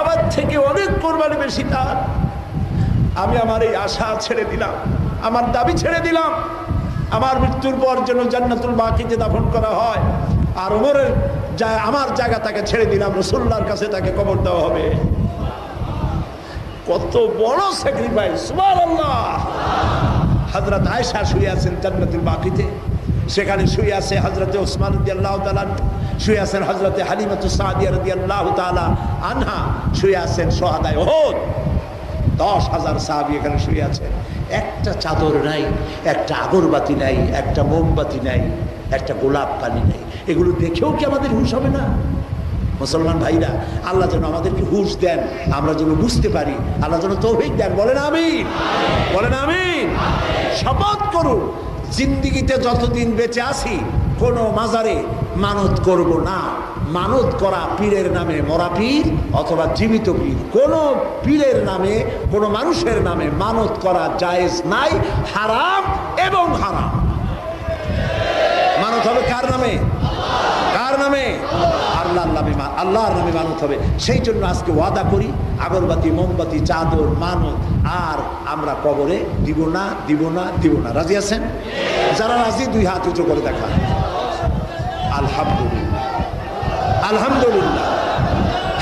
আমার থেকে অনেক কোরবানি বেশি তার। আমি আমার এই আশা ছেড়ে দিলাম, আমার দাবি ছেড়ে দিলাম, আমার মৃত্যুর পর যেন জান্নাতুল বাকিতে দাফন করা হয়, আর ওমরের আমার জায়গা তাকে ছেড়ে দিলাম, রাসূলুল্লাহর কাছে তাকে কবর দেওয়া হবে। কত বড় স্যাক্রিফাইস! সুবহানাল্লাহ। হযরত আয়েশা শুয়ে আছেন জান্নাতুল বাকিতে, সেখানে শুয়ে আছে হযরত ওসমান রাদিয়াল্লাহু তাআলা, শুয়ে আছেন হযরত হালিমাতুস সাদিয়া রাদিয়াল্লাহু তাআলা আনহা, শুয়ে আছেন শুহাদায়ে উহুদ। 10,000 সাহাবী এখানে শুয়ে আছে। একটা চাদর নাই, একটা আগরবাতি নাই, একটা মোমবাতি নাই, একটা গোলাপ পানি নাই। এগুলো দেখেও কি আমাদের হুঁশ হবে না? মুসলমান ভাইরা, আল্লাহ যেন আমাদেরকে হুঁশ দেন, আমরা যেন বুঝতে পারি, আল্লাহ যেন তৌফিক দেন। বলেন আমিন, বলেন আমিন। শপথ করুন, জিন্দিগিতে যতদিন বেঁচে আছি কোনো মাজারে মানত করব না। মানত করা পীরের নামে মরা পীর অথবা জীবিত পীর, কোনো পীরের নামে, কোনো মানুষের নামে মানত করা জায়েজ নাই, হারাম এবং হারাম। মানত হবে কার নামে? কার নামে? আল্লাহর নামে, আল্লাহর নামে মানত হবে। সেই জন্য আজকে ওয়াদা করি, আগরবাতি, মোমবাতি, চাদর, মানত আর আমরা কবরে দিব না, দিব না, দিব না। রাজি আছেন? যারা রাজি দুই হাত উঁচু করে দেখা। আলহামদুলিল্লাহ, আলহামদুলিল্লাহ।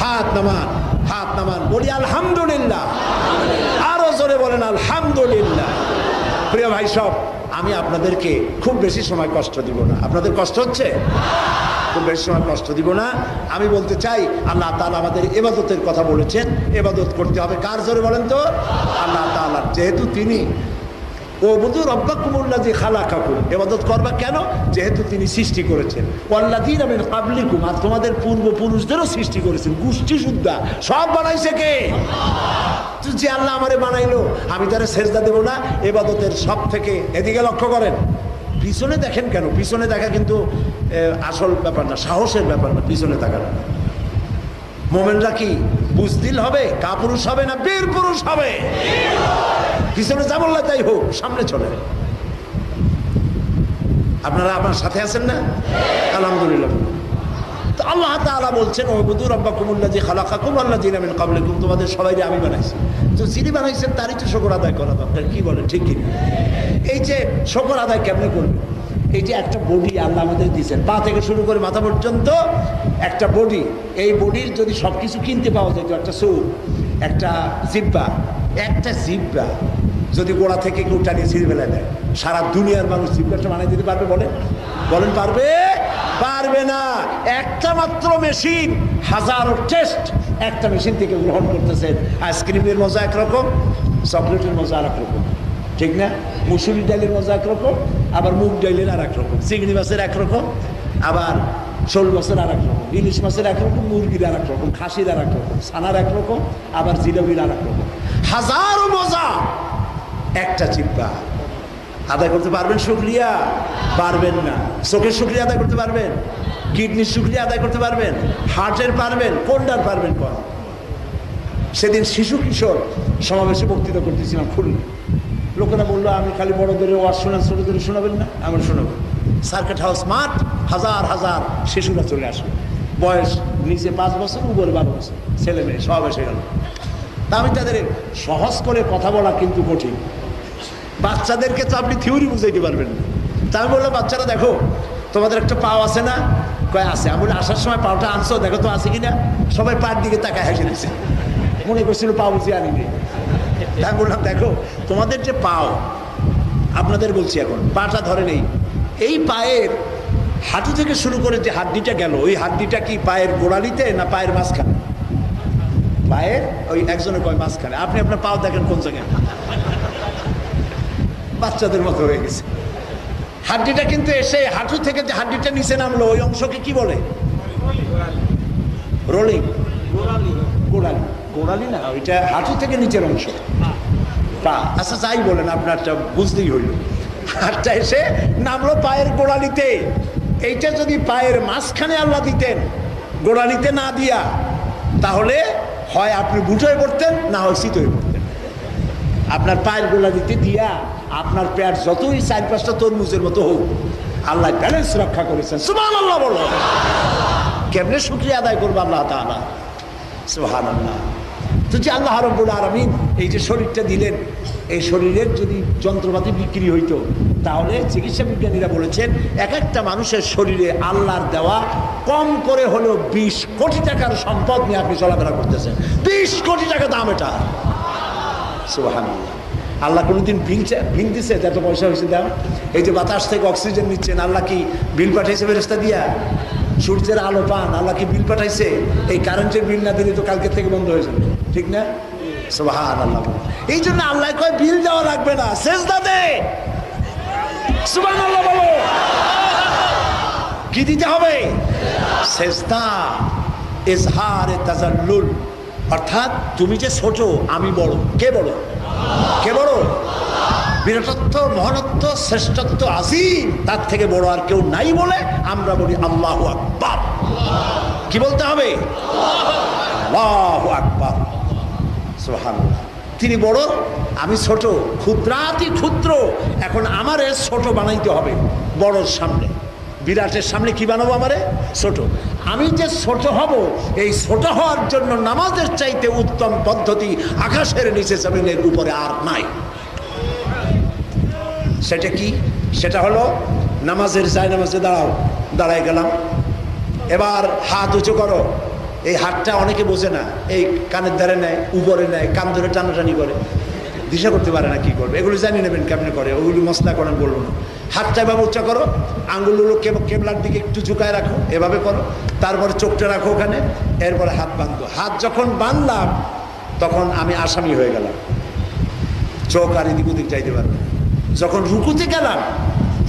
হাত নামান, হাত নামান, বলি আলহামদুলিল্লাহ। আরো জোরে বলেন আলহামদুলিল্লাহ। প্রিয় ভাই সব, আমি আপনাদেরকে খুব বেশি সময় কষ্ট দিব না। আপনাদের কষ্ট হচ্ছে? খুব বেশি সময় কষ্ট দিব না। আমি বলতে চাই, আল্লাহ তাআলা আমাদের ইবাদতের কথা বলেছেন, ইবাদত করতে হবে কার? জোরে বলেন তো, আল্লাহ তাআলা। যেহেতু তিনি ওয়াবুদু রাব্বাকুমুল্লাযী খালাকাকুম, ইবাদত করবা কেন? যেহেতু তিনি সৃষ্টি করেছেন। ওয়াল্লাযীনা মিন ক্বাবলিকুম, আর তোমাদের পূর্বপুরুষদেরও সৃষ্টি করেছেন। গোষ্ঠী সুদ্ধা সব বানাইছে কে? তো যে আল্লাহ আমারে বানাইলো, আমি তারে সেজদা দেব না? ইবাদতের সব থেকে, এদিকে লক্ষ্য করেন, পিছনে দেখেন কেন? পিছনে দেখা কিন্তু আসল ব্যাপার না, সাহসের ব্যাপার না পিছনে তাকানো। মোমেনরা কি বুজদিল হবে, কাপুরুষ হবে না বীর পুরুষ হবে? পিছনে যা বললে তাই হোক, সামনে চলে। আপনারা আমার সাথে আছেন না? আলহামদুলিল্লাহ। তো আল্লাহ তাআলা বলছেন, ওয়াবুদু রাব্বাকুমুল্লাযী খালাকাকুম ওয়াল্লাযীনা মিন ক্বাবলিকুম, তোমাদের সবাইকে আমি বানাইছি। তো যিনি বানাইছেন তারই তো শুকর আদায় করা দরকার। কি বলেন, ঠিক কি? এই যে শুকর আদায় কেমনে করবে? এই যে একটা বডি আল্লাহ আমাদের দিয়েছেন, পা থেকে শুরু করে মাথা পর্যন্ত একটা বডি। এই বডির যদি সব কিছু কিনতে পাওয়া যেত, একটা চোখ, একটা জিহ্বা, একটা জিহ্বা যদি গোড়া থেকে কেউ টানিয়ে ছিঁড়ে ফেলে দেয়, সারা দুনিয়ার মানুষ জিহ্বাটা বানাই দিতে পারবে? বলেন, বলেন পারবে? পারবে না। একটা মাত্র মেশিন, হাজারো টেস্ট একটা মেশিন থেকে গ্রহণ করতেছেন। আইসক্রিমের মজা একরকম, চকলেটের মজা আর একরকম, ঠিক না? মুসুরি ডালের মজা একরকম, আবার মুগ ডালের আর একরকম, চিংড়ি মাছের একরকম, আবার শোল মাছের আর একরকম, ইলিশ মাছের একরকম, মুরগির আর একরকম, খাসির আর একরকম, ছানার একরকম, আবার জিলাপির আর একরকম। হাজারো মজা একটা চিন্তা। আদায় করতে পারবেন শুকরিয়া? পারবেন না। চোখের শুকরিয়া আদায় করতে পারবেন? কিডনির শুকরিয়া আদায় করতে পারবেন? হার্টের পারবেন? কোনটার পারবেন? কোন? সেদিন শিশু কিশোর সমাবেশে বক্তৃতা করতেছিলাম খুলনা। লোকেরা বললো আমি খালি বড়দের ওয়াজ শোনান, ছোটদের শোনাবেন না? আমরা শোনাবো। সার্কিট হাউস মাঠ, হাজার হাজার শিশুরা চলে আসবে, বয়স নিচে 5 বছর, উপরে 12 বছর, ছেলে মেয়ে সব এসে গেল। তা আমি তাদের সহজ করে কথা বলা কিন্তু কঠিন। বাচ্চাদেরকে তো আপনি থিওরি বুঝাইতে পারবেন না। তা আমি বললাম, বাচ্চারা দেখো তোমাদের একটা পাও আছে না? কয় আছে। আমি বলি আসার সময় পাওটা আনছো, দেখো তো আছে কিনা। সবাই পার দিকে তাকায় হেসে দিচ্ছে, মনে করছিল পাও বুঝে আনিনি। আমি বললাম দেখো তোমাদের যে পাও, আপনাদের বলছি এখন পাটা ধরে নেই, এই পায়ের হাঁটু থেকে শুরু করে যে হাড্ডিটা গেল, ওই হাড্ডিটা কি পায়ের গোড়ালিতে না পায়ের মাঝখানে? পায়ের ওই একজনের কয় মাঝখানে। আপনি আপনার পাও দেখেন কোন জায়গায়? বাচ্চাদের মতো হয়ে গেছে। হাড্ডিটা কিন্তু এসে হাঁটু থেকে যে হাড্ডিটা নিচে নামলো, ওই অংশকে কি বলে? রোলিং, গোড়ালি। গোড়ালি না, ওইটা হাঁটু থেকে নিচের অংশ, পা। আচ্ছা যাই বলেন, আপনারটা বুঝতেই হইল। হাতটা এসে নামলো পায়ের গোড়ালিতে। এইটা যদি পায়ের মাঝখানে আল্লাহ দিতেন, গোড়ালিতে না দিয়া, তাহলে হয় আপনি বুট হয়ে পড়তেন, না হয় শীত হয়ে পড়তেন। আপনার পায়ের গোড়ালিতে দিয়া আপনার পেট যতই 4-5টা তরমুজের মতো হোক, আল্লাহ ব্যালেন্স রক্ষা করেছেন। সুবহানাল্লাহ বলো। কেমনে শুকরিয়া আদায় করবো আল্লাহ তাআলা? সুবহানাল্লাহ। তো যে আল্লাহ রাব্বুল আলামিন এই যে শরীরটা দিলেন, এই শরীরের যদি যন্ত্রপাতি বিক্রি হইতো, তাহলে চিকিৎসা বিজ্ঞানীরা বলেছেন এক একটা মানুষের শরীরে আল্লাহর দেওয়া কম করে হলেও 20 কোটি টাকার সম্পদ নিয়ে আপনি চলাফেরা করতেছেন। 20 কোটি টাকা দাম এটা। সুবহানাল্লাহ। আল্লাহ কোনোদিন বিল দিছে যত পয়সা হয়েছে দাম? এই যে বাতাস থেকে অক্সিজেন নিচ্ছেন, আল্লাহ কি বিল পাঠাইছে ফেরেশতা দিয়া? সূর্যের আলো পান, আল্লাহ কি বিল পাঠাইছে? এই কারেন্টের বিল না দিলে তো কালকে থেকে বন্ধ হয়ে যাবে, ঠিক না? সুবহানাল্লাহ। এই জন্য আল্লাহ কয় বিল দেওয়া লাগবে না, সেজদা দে। সুবহানাল্লাহ বলো। কি দিতে হবে? সেজদা, ইজহারে তাজাল্লুল। অর্থাৎ তুমি যে ছোট, আমি বড়। কে বড়? কে বড়? বীরত্ব, মহানত্ব, শ্রেষ্ঠত্ব আজিম, তার থেকে বড় আর কেউ নাই বলে আমরা বলি আল্লাহু আকবার। কি বলতে হবে? আল্লাহু আকবার। সুবহানাল্লাহ। তিনি বড়, আমি ছোট, ক্ষুদ্রাতি ক্ষুদ্র। এখন আমারে ছোট বানাইতে হবে বড়র সামনে। বিরাটের সামনে কি বানাবো? আমারে ছোট। আমি যে ছোট হব, এই ছোট হওয়ার জন্য নামাজের চাইতে উত্তম পদ্ধতি আকাশের নিচে জমিনের উপরে আর নাই। সেটা কি? সেটা হলো নামাজের জায়নামাজে দাঁড়াও, দাঁড়ায় গেলাম, এবার হাত উঁচু করো। এই হাতটা অনেকে বোঝে না, এই কানের ধারে নেয়, উপরে নেয়, কান ধরে টানাটানি করে, দিশা করতে পারে না কি করবে। এগুলো জানিয়ে নেবেন কেমনে করে, ওগুলি মশলা করেন বলবো না। হাতটা এভাবে উঁচা করো, আঙ্গুলগুলো কেবলার দিকে একটু ঝুঁকায় রাখো, এভাবে করো। তারপরে চোখটা রাখো ওখানে, এরপরে হাত বাঁধো। হাত যখন বাঁধলাম তখন আমি আসামি হয়ে গেলাম, চোখ আর এদিক ওদিক যাইতে পারবে। যখন রুকুতে গেলাম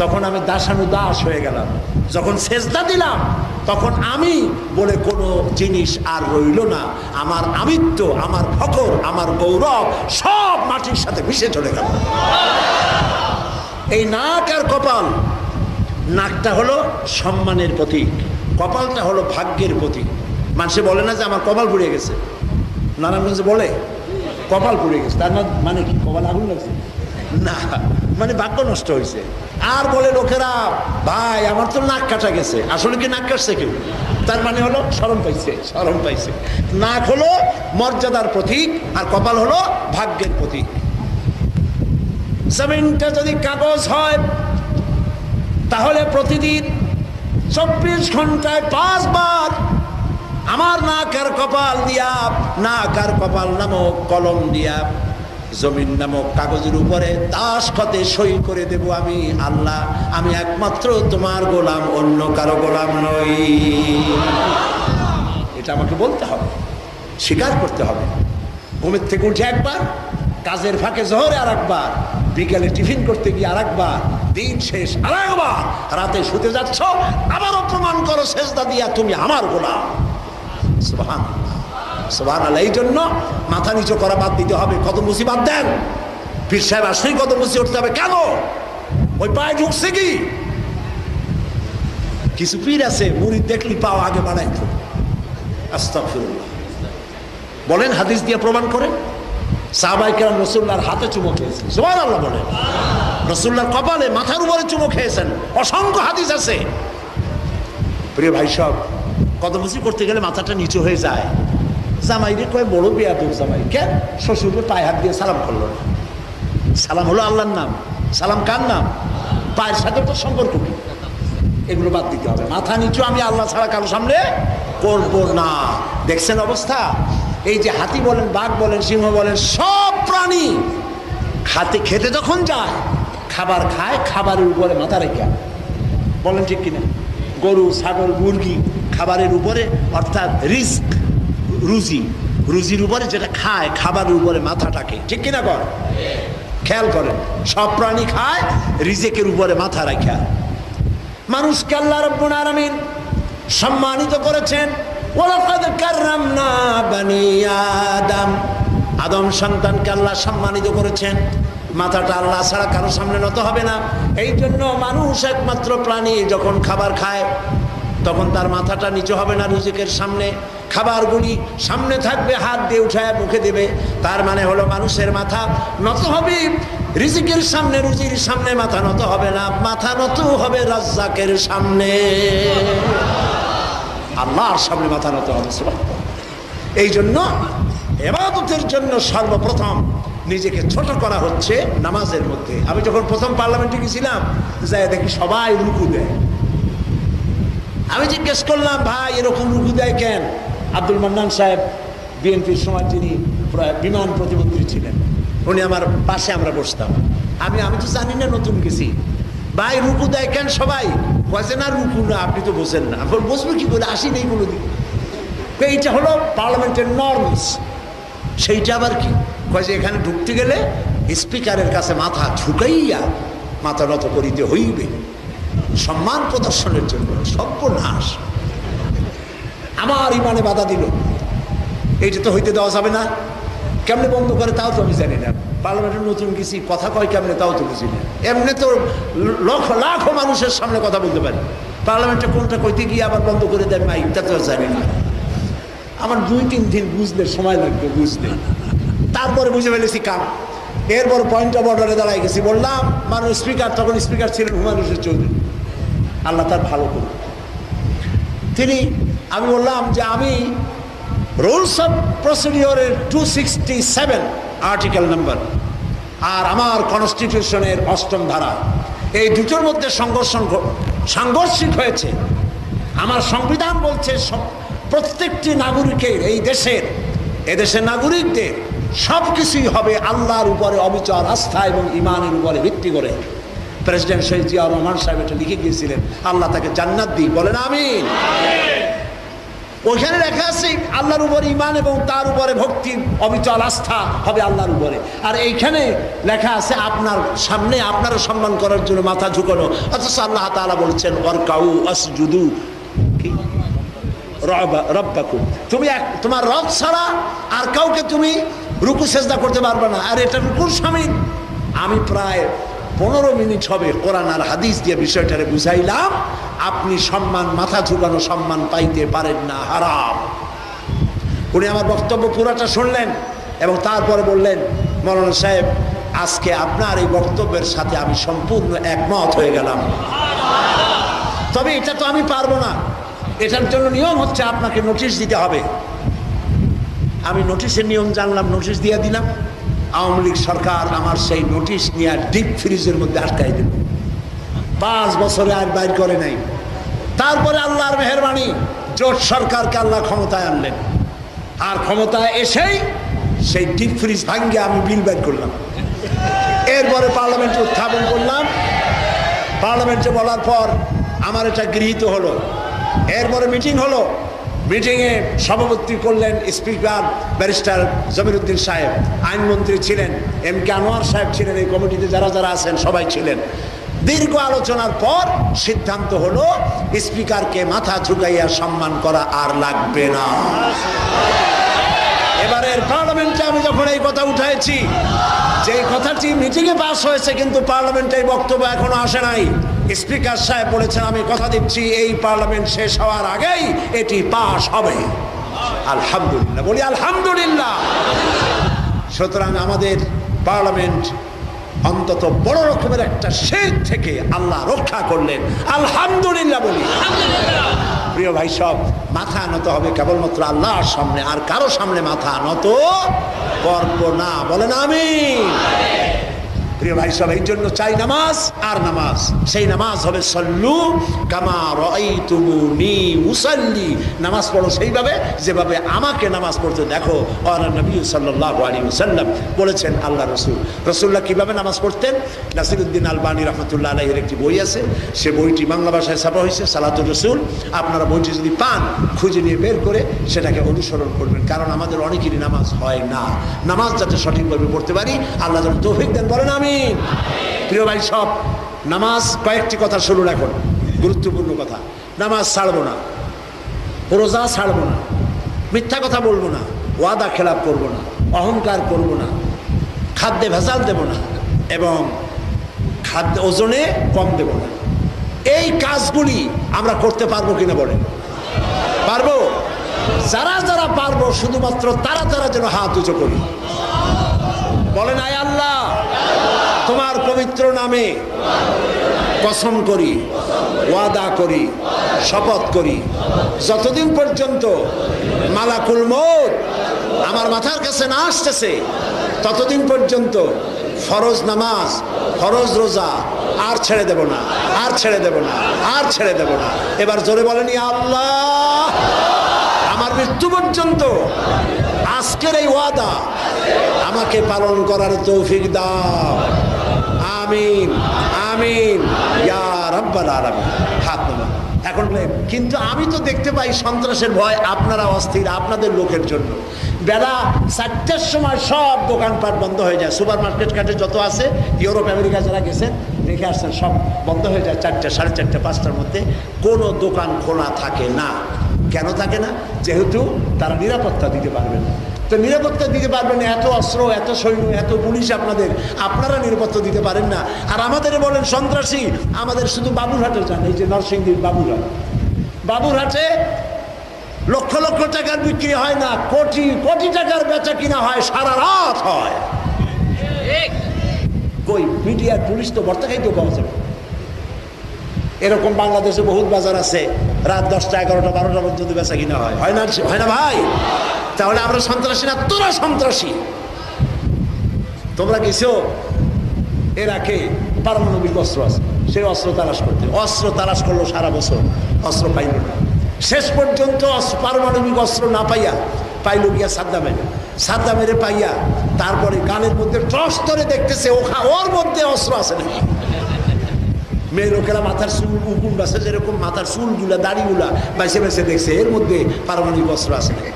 তখন আমি দাসানুদাস হয়ে গেলাম। যখন সেজদা দিলাম তখন আমি বলে কোনো জিনিস আর রইল না। আমার আমিত্ব, আমার ফখর, আমার গৌরব সব মাটির সাথে মিশে চলে গেল। এই নাক আর কপাল, নাকটা হলো সম্মানের প্রতীক, কপালটা হলো ভাগ্যের প্রতীক। মানুষে বলে না যে আমার কপাল পুড়ে গেছে, নারায়ণগঞ্জে বলে কপাল পুড়ে গেছে, তার মানে কি কপাল আগুন লাগছে না, মানে ভাগ্য নষ্ট হয়েছে। আর বলে লোকেরা ভাই আমার তো নাক কাটা গেছে, আসলে কি নাক কাটছে কেউ? তার মানে হলো শরম পাইছে, শরম পাইছে। নাক হলো মর্যাদার প্রতীক আর কপাল হলো ভাগ্যের প্রতীক। জমিনটা যদি কাগজ হয় তাহলে প্রতিদিন 24 ঘন্টায় 5 বার আমার নাক আর কপাল দিয়া, নাক আর কপাল নামক কলম দিয়া জমিন নামক কাগজের উপরে দাসখতে সই করে দেব আমি আল্লাহ, আমি একমাত্র তোমার গোলাম, অন্য কারো গোলাম নই। এটা আমাকে বলতে হবে, স্বীকার করতে হবে। ঘুমের থেকে উঠে একবার, কাজের ফাঁকে জোহরে আর একবার, বিকেলে টিফিন করতে গিয়ে আর একবার, দিন শেষ আর একবার, রাতে শুতে যাচ্ছ আবারও প্রমাণ করো সেজদা দিয়া তুমি আমার গোলাম। সুবহানাল্লাহ, সুবহানাল্লাহ। এই জন্য মাথা নিচু করা বাদ দিতে হবে। কত মুসিবত দেন, পীর সাহেব আসলেই কত মুসি উঠতে হবে। কেন? ওই পায়ে ঢুকছে কি? কিছু পীর আছে মুরিদ দেখলি পাও আগে বাড়াইতো। আস্তাগফিরুল্লাহ। বলেন, হাদিস দিয়ে প্রমাণ করে। সাহাবায়ে কেরাম রাসূলুল্লাহর হাতে চুমো খেয়েছেন, সুবহানাল্লাহ বলেন। রাসূলুল্লাহর কপালে, মাথার উপরে চুমো খেয়েছেন, অসংখ্য হাদিস আছে। প্রিয় ভাই সব, কত মুসি করতে গেলে মাথাটা নিচু হয়ে যায়। জামাইরে কয় বড় বেয়াদব জামাই। কেন? শ্বশুরকে পায়ে হাত দিয়ে সালাম করলো না। সালাম হলো আল্লাহর নাম, সালাম কার নাম? পায়ের সাথে তো সম্পর্ক কি? এগুলো বাদ দিতে হবে। মাথা নিচু আমি আল্লাহ ছাড়া কারো সামনে করব না। দেখছেন অবস্থা? এই যে হাতি বলেন, বাঘ বলেন, সিংহ বলেন, সব প্রাণী খেতে যখন যায়, খাবার খায়, খাবারের উপরে মাথা রেখে। বলেন ঠিক কিনা? গরু, ছাগল, মুরগি খাবারের উপরে, অর্থাৎ রিস্ক, রুজির উপরে যেটা খায়, খাবারের উপরে মাথাটাকে, ঠিক কিনা কর? খেয়াল করেন, সব প্রাণী খায় রিজেকের উপরে মাথা রাখা। মানুষকে আল্লাহ রাব্বুল আলামিন সম্মানিত করেছেন। ওয়ালাকাদ কাররামনা বানি আদম, আদম সন্তানকে আল্লাহ সম্মানিত করেছেন। মাথাটা আল্লাহ ছাড়া কারো সামনে নত হবে না। এই জন্য মানুষ একমাত্র প্রাণী, যখন খাবার খায় তখন তার মাথাটা নিচু হবে না রিজিকের সামনে। খাবারগুলি সামনে থাকবে, হাত দিয়ে উঠায় মুখে দেবে। তার মানে হলো মানুষের মাথা নত হবে রিজিকের সামনে, রুজির সামনে মাথা নত হবে না। মাথা নত হবে রাজ্জাকের সামনে, আল্লাহর সামনে মাথা নত হবে। এই জন্য ইবাদতের জন্য সর্বপ্রথম নিজেকে ছোট করা হচ্ছে নামাজের মধ্যে। আমি যখন প্রথম পার্লামেন্টে গেছিলাম, যাই দেখি সবাই রুকু দেয়। আমি জিজ্ঞেস করলাম, ভাই এরকম রুকু দেয় কেন? আব্দুল মান্নান সাহেব, বিএনপির সময় যিনি বিমান প্রতিমন্ত্রী ছিলেন, উনি আমার পাশে, আমরা বসতাম। আমি তো জানি না, নতুন গেছি। ভাই রুকু দেয় কেন সবাই? বলছে না রুকু না, আপনি তো বোঝেন না। বসবো কি করে, আসি নেই কোনোদিন। এইটা হলো পার্লামেন্টের নর্মস। সেইটা আবার কি? যে এখানে ঢুকতে গেলে স্পিকারের কাছে মাথা ঝুঁকাইয়া মাথা নত করিতে হইবে, সম্মান প্রদর্শনের জন্য। সর্বনাশ! আমার ইমানে বাধা দিল। এইটা তো হইতে দেওয়া যাবে না। কেমনে বন্ধ করে তাও তো আমি জানি না। পার্লামেন্টের নতুন কিছু কথা কয় কেমনে তাও তো বুঝি না। এমনি তো লাখো মানুষের সামনে কথা বলতে পারি, পার্লামেন্টে কোনটা কইতে গিয়ে আবার বন্ধ করে দেয় মাইক, তা তো জানি না। আমার 2-3 দিন বুঝলে সময় লাগবে, বুঝলে। তারপরে বুঝে ফেলেছি কাম। এরপর পয়েন্ট অফ অর্ডারে দাঁড়াই গেছি। বললাম মানুষ স্পিকার, তখন স্পিকার ছিলেন হুমায়ুন রশিদ চৌধুরী, আল্লাহ তার ভালো করুন। আমি বললাম যে আমি রুলস অফ প্রসিডিওরের 267 আর্টিকেল নাম্বার আর আমার কনস্টিটিউশনের 8ম ধারা, এই দুটোর মধ্যে সাংঘর্ষিক হয়েছে। আমার সংবিধান বলছে প্রত্যেকটি নাগরিকের, এদেশের নাগরিকদের সব কিছুই হবে আল্লাহর উপরে অবিচল আস্থা এবং ইমানের উপরে ভিত্তি করে। প্রেসিডেন্ট শহীদ জিয়াউর রহমান সাহেব এটা লিখে গিয়েছিলেন, আল্লাহ তাকে জান্নাত দিই, বলেন আমিন। ওইখানে লেখা আছে আল্লাহর উপরে ইমান এবং তার উপরে ভক্তি, অবিচল আস্থা হবে আল্লাহর উপরে। আর এইখানে লেখা আছে আপনার সামনে আপনারও সম্মান করার জন্য মাথা ঝুঁকানো। অথচ আল্লাহ তাআলা বলছেন ওয়ারকাউ আসজুদু রব্বাকুম, তুমি তোমার রব ছাড়া আর কাউকে তুমি রুকু সেজদা করতে পারবে না। আর এটা রুকুর শামিল। আমি প্রায় 15 মিনিট হবে কোরআন আর হাদিস দিয়ে বিষয়টারে বুঝাইলাম। আপনি সম্মান, মাথা ঝুঁকানো সম্মান পাইতে পারেন না, হারাম। উনি আমার বক্তব্য পুরাটা শুনলেন এবং তারপরে বললেন, মৌলানা সাহেব আজকে আপনার এই বক্তব্যের সাথে আমি সম্পূর্ণ একমত হয়ে গেলাম। তবে এটা তো আমি পারবো না, এটার জন্য নিয়ম হচ্ছে আপনাকে নোটিশ দিতে হবে। আমি নোটিশের নিয়ম জানলাম, নোটিশ দিয়ে দিলাম। আওয়ামী লীগ সরকার আমার সেই নোটিশ নিয়ে ডিপ ফ্রিজের মধ্যে আটকাই দিল। 5 বছরে আর বাইর করে নাই। তারপরে আল্লাহর মেহেরবানি, জোট সরকারকে আল্লাহ ক্ষমতায় আনলেন। আর ক্ষমতায় এসেই সেই ডিপ ফ্রিজ ভাঙ্গে আমি বিল বের করলাম। এরপরে পার্লামেন্টে উত্থাপন করলাম। পার্লামেন্টে বলার পর আমার এটা গৃহীত হলো। এরপরে মিটিং হলো। মিটিংয়ে সভাপতি করলেন স্পিকার ব্যারিস্টার জমিরুদ্দিন সাহেব, আইনমন্ত্রী ছিলেন, এম কে আনোয়ার সাহেব ছিলেন, এই কমিটিতে যারা যারা আছেন সবাই ছিলেন। দীর্ঘ আলোচনার পর সিদ্ধান্ত হলো স্পিকারকে মাথা ঝুঁকাইয়া সম্মান করা আর লাগবে না। এবারের পার্লামেন্টে আমি যখন এই কথা উঠাইছি, যে কথাটি মিটিংয়ে পাস হয়েছে কিন্তু পার্লামেন্টে এই বক্তব্য এখনো আসে নাই, স্পিকার সাহেব বলেছেন আমি কথা দিচ্ছি এই পার্লামেন্ট শেষ হওয়ার আগেই এটি পাস হবে। আলহামদুলিল্লাহ, বলি আলহামদুলিল্লাহ। সুতরাং আমাদের পার্লামেন্ট অন্তত বড় রকমের একটা শের থেকে আল্লাহ রক্ষা করলেন, আলহামদুলিল্লাহ বলি। প্রিয় ভাই সব, মাথা নত হবে কেবলমাত্র আল্লাহর সামনে, আর কারো সামনে মাথা নত করব না, বলেন আমিন। প্রিয় ভাই সব, এই জন্য চাই নামাজ আর নামাজ। সেই নামাজ হবে সল্লু কামা রাআইতুমুনি উসাল্লি, নামাজ পড়ো সেইভাবে যেভাবে আমাকে নামাজ পড়তে দেখো। আর নবী সাল্লাল্লাহু আলাইহি ওয়াসাল্লাম বলেছেন, আল্লাহ রাসূলুল্লাহ কিভাবে নামাজ পড়তেন। নাসিরউদ্দিন আলবানী রাহমাতুল্লাহ আলাইহির একটি বই আছে, সে বইটি বাংলা ভাষায় ছাপা হয়েছে, সালাতুর রাসূল। আপনারা বইটি যদি পান খুঁজে নিয়ে বের করে সেটাকে অনুসরণ করবেন, কারণ আমাদের অনেকেরই নামাজ হয় না। নামাজ যাতে সঠিকভাবে পড়তে পারি আল্লাহ যেন তৌফিক দেন, বলেন আমিন। প্রিয় ভাই সব, নামাজ কয়েকটি কথা শুনুন এখন, গুরুত্বপূর্ণ কথা। নামাজ ছাড়বো না, রোজা ছাড়বো না, মিথ্যা কথা বলবো না, ওয়াদা খেলাপ করবো না, অহংকার করবো না, খাদ্যে ভেজাল দেব না, এবং খাদ্য ওজনে কম দেব না। এই কাজগুলি আমরা করতে পারবো কিনা বলেন? পারবো? যারা যারা পারবো শুধুমাত্র তারা তারা যেন হাত উঁচু করি, বলেন আয় আল্লাহ তোমার পবিত্র নামে কসম করি, ওয়াদা করি, শপথ করি, যতদিন পর্যন্ত মালাকুল মউত আমার মাথার কাছে না আসতেছে ততদিন পর্যন্ত ফরজ নামাজ, ফরজ রোজা আর ছেড়ে দেব না, আর ছেড়ে দেব না, আর ছেড়ে দেব না। এবার জোরে বলেন ইয়া আল্লাহ, আমার মৃত্যু পর্যন্ত আজকের এই ওয়াদা আমাকে পালন করার তৌফিক দাও, আমিন আমিন ইয়া রাব্বাল আলামিন। হাত নামান এখন। কিন্তু আমি তো দেখতে পাই সন্ত্রাসের ভয় আপনারা অস্থির, আপনাদের লোকের জন্য। বেলা 4টার সময় সব দোকানপাট বন্ধ হয়ে যায়, সুপার মার্কেট ঘাটে যত আছে, ইউরোপ আমেরিকা যারা গেছেন দেখে আসছেন, সব বন্ধ হয়ে যায় 4টা, 4:30, 5টার মধ্যে কোনো দোকান খোলা থাকে না। কেন থাকে না? যেহেতু তারা নিরাপত্তা দিতে পারবে না। তো নিরাপত্তা দিতে পারবেন না, এত অস্ত্র, এত সৈন্য, এত পুলিশ আপনাদের, আপনারা নিরাপত্তা দিতে পারেন না। আর আমাদের বলেন সন্ত্রাসী, আমাদের শুধু বাবুরহাটে যান, এই যে নরসিংদীর বাবুরহাট, বাবুরহাটে লক্ষ লক্ষ টাকার বিক্রি হয় না, কোটি কোটি টাকার বেচা কিনা হয়, সারা রাত হয়। কই মিডিয়ার পুলিশ তো ভর্তা খাইতেও পাওয়া যাবে। এরকম বাংলাদেশে বহুত বাজার আছে, রাত 10টা, 11টা, 12টা পর্যন্ত বেচা কিনা হয়, হয় না? হয় না ভাই? তাহলে আমরা সন্ত্রাসী না? তোরা সন্ত্রাসী। তোমরা গেছো এরাকে পারমাণবিক অস্ত্র আছে, সেই অস্ত্র তালাশ করতে, অস্ত্র তালাশ করলো সারা বছর, অস্ত্র পাইল না। শেষ পর্যন্ত পারমাণবিক অস্ত্র না পাইয়া পাইল গিয়া সাদ্দামের পাইয়া তারপরে গানের মধ্যে টস ধরে দেখতেছে ওর মধ্যে অস্ত্র আছে নাকি। মেয়ে লোকেরা মাথার চুল উকুন বাসে, যেরকম মাথার চুলগুলা দাড়িগুলা বাইসে বাইসে দেখছে এর মধ্যে পারমাণবিক অস্ত্র আছে নাকি।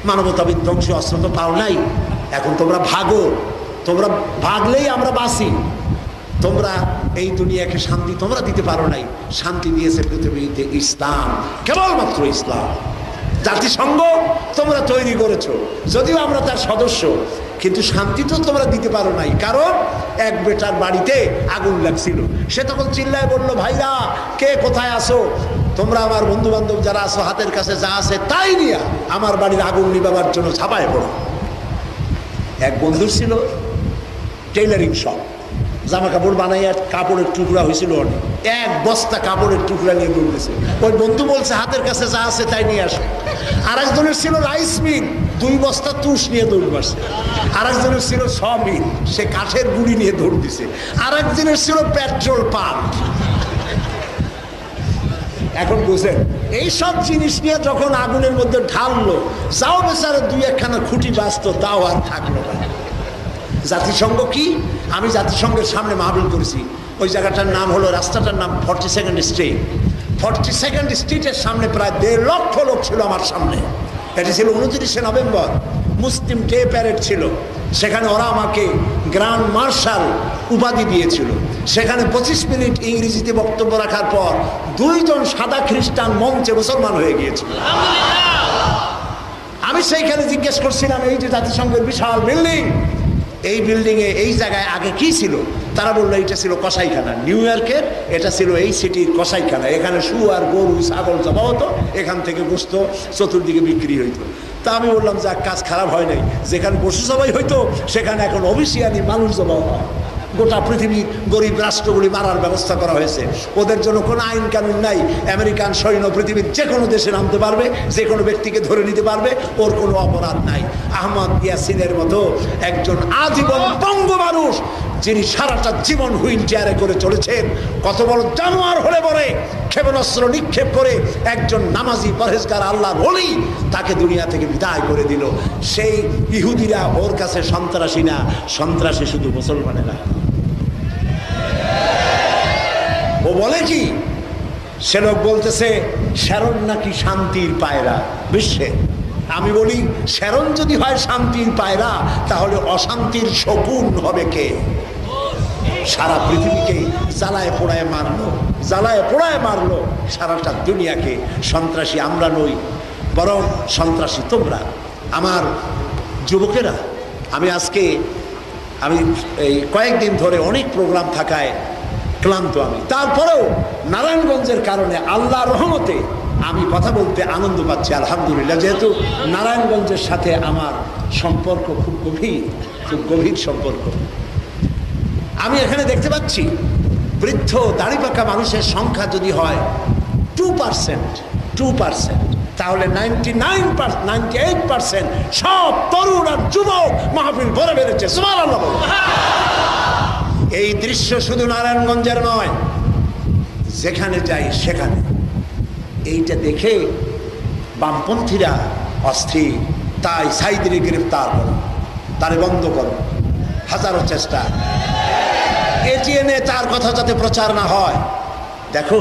মানবতা বিধ্বংসী অস্ত্র তো পাও নাই, এখন তোমরা ভাগো, তোমরা ভাগলেই আমরা বাঁচি। তোমরা এই দুনিয়াকে শান্তি তোমরা দিতে পারো নাই, শান্তি দিয়েছে পৃথিবীতে ইসলাম, কেবলমাত্র ইসলাম। জাতিসংঘ তোমরা তৈরি করেছো, যদিও আমরা তার সদস্য, কিন্তু শান্তি তো তোমরা দিতে পারো নাই। কারণ এক বেটার বাড়িতে আগুন লাগছিল, সে তখন চিল্লায় বলল, ভাইরা কে কোথায় আসো? তোমরা আমার বন্ধু বান্ধব যারা আসো, হাতের কাছে যা আছে তাই নিয়ে আমার বাড়ির আগুন নিবাবার জন্য ঝাঁপায় পড়ো। এক বন্ধুর ছিল টেইলারিং শপ, জামা কাপড় বানাইয়া কাপড়ের টুকরা হয়েছিল অনেক, এক বস্তা কাপড়ের টুকরা নিয়ে দৌড়েছে। ওই বন্ধু বলছে হাতের কাছে যা আছে তাই নিয়ে আসো। আর একজনের ছিল রাইস মিল, 2 বস্তা তুষ নিয়ে দৌড় মারছে। আর একজনের ছিল ছ মিল, সে কাঠের গুঁড়ি নিয়ে দৌড় দিছে। আর একজনের ছিল পেট্রোল পাম্প। এখন বুঝেন এই সব জিনিস নিয়ে যখন আগুনের মধ্যে ঢাললো, যাও বেচারা দুই একখানা খুঁটি বাঁচত, তাও আর থাকলো না। জাতিসংঘ কি, আমি জাতিসংঘের সামনে মাহফিল করেছি। ওই জায়গাটার নাম হলো, রাস্তাটার নাম 42nd স্ট্রিট। 42nd স্ট্রিটের সামনে প্রায় 1.5 লক্ষ লোক ছিল আমার সামনে। এটা ছিল 29শে নভেম্বর, মুসলিম ডে প্যারেড ছিল। সেখানে ওরা আমাকে গ্র্যান্ড মার্শাল উপাধি দিয়েছিল। সেখানে 25 মিনিট ইংরেজিতে বক্তব্য রাখার পর 2 জন সাদা খ্রিস্টান মঞ্চে মুসলমান হয়ে গিয়েছিল। আমি সেইখানে জিজ্ঞেস করছিলাম, এই যে জাতিসংঘের বিশাল বিল্ডিং, এই বিল্ডিংয়ে এই জায়গায় আগে কি ছিল? তারা বললো এটা ছিল কসাইখানা। নিউ ইয়র্কের এটা ছিল এই সিটির কসাইখানা। এখানে শুয়ার, গরু, ছাগল জমা হতো, এখান থেকে গোশত চতুর্দিকে বিক্রি হইতো। তা আমি বললাম যে কাজ খারাপ হয় নাই, যেখানে পশু জবাই হইতো সেখানে এখন অফিসিয়ালি মানুষ জবাই হয়। গোটা পৃথিবীর গরিব রাষ্ট্রগুলি মারার ব্যবস্থা করা হয়েছে। ওদের জন্য কোনো আইন কানুন নাই। আমেরিকান সৈন্য পৃথিবীর যে কোনো দেশে নামতে পারবে, যে কোনো ব্যক্তিকে ধরে নিতে পারবে, ওর কোনো অপরাধ নাই। আহমদ ইয়াসিনের মতো একজন আজীবন পঙ্গু মানুষ, যিনি সারাটা জীবন হুইল চেয়ারে করে চলেছেন, কত বড় জানোয়ার হলে পরে ক্ষেপণাস্ত্র নিক্ষেপ করে একজন নামাজি পরহেজগার আল্লাহর ওলি তাকে দুনিয়া থেকে বিদায় করে দিল। সেই ইহুদিরা ওর কাছে সন্ত্রাসী না, সন্ত্রাসী শুধু মুসলমানেরা। ও বলে কি, সে লোক বলতেছে শ্যারন নাকি শান্তির পায়রা বিশ্বে। আমি বলি শ্যারন যদি হয় শান্তির পায়রা, তাহলে অশান্তির শকুন হবে কে? সারা পৃথিবীকে জ্বালায় পোড়ায় মারলো, জ্বালায় পোড়ায় মারলো সারাটা দুনিয়াকে। সন্ত্রাসী আমরা নই, বরং সন্ত্রাসী তোমরা। আমার যুবকেরা, আমি এই কয়েকদিন ধরে অনেক প্রোগ্রাম থাকায় ক্লান্ত আমি, তারপরেও নারায়ণগঞ্জের কারণে আল্লাহর রহমতে আমি কথা বলতে আনন্দ পাচ্ছি, আলহামদুলিল্লাহ। যেহেতু নারায়ণগঞ্জের সাথে আমার সম্পর্ক খুব গভীর সম্পর্ক। আমি এখানে দেখতে পাচ্ছি বৃদ্ধ দাড়িপাকা মানুষের সংখ্যা যদি হয় 2%, তাহলে 98% সব তরুণ আর যুবক মাহফিল ভরে বেড়েছে। সুবহানাল্লাহ। এই দৃশ্য শুধু নারায়ণগঞ্জের নয়, যেখানে যাই সেখানে এইটা দেখে বামপন্থীরা অস্থির। তাই সাইদিকে গ্রেফতার করো, তারে বন্ধ করো, হাজারো চেষ্টা। এটিএনে তার কথা যাতে প্রচার না হয়। দেখো,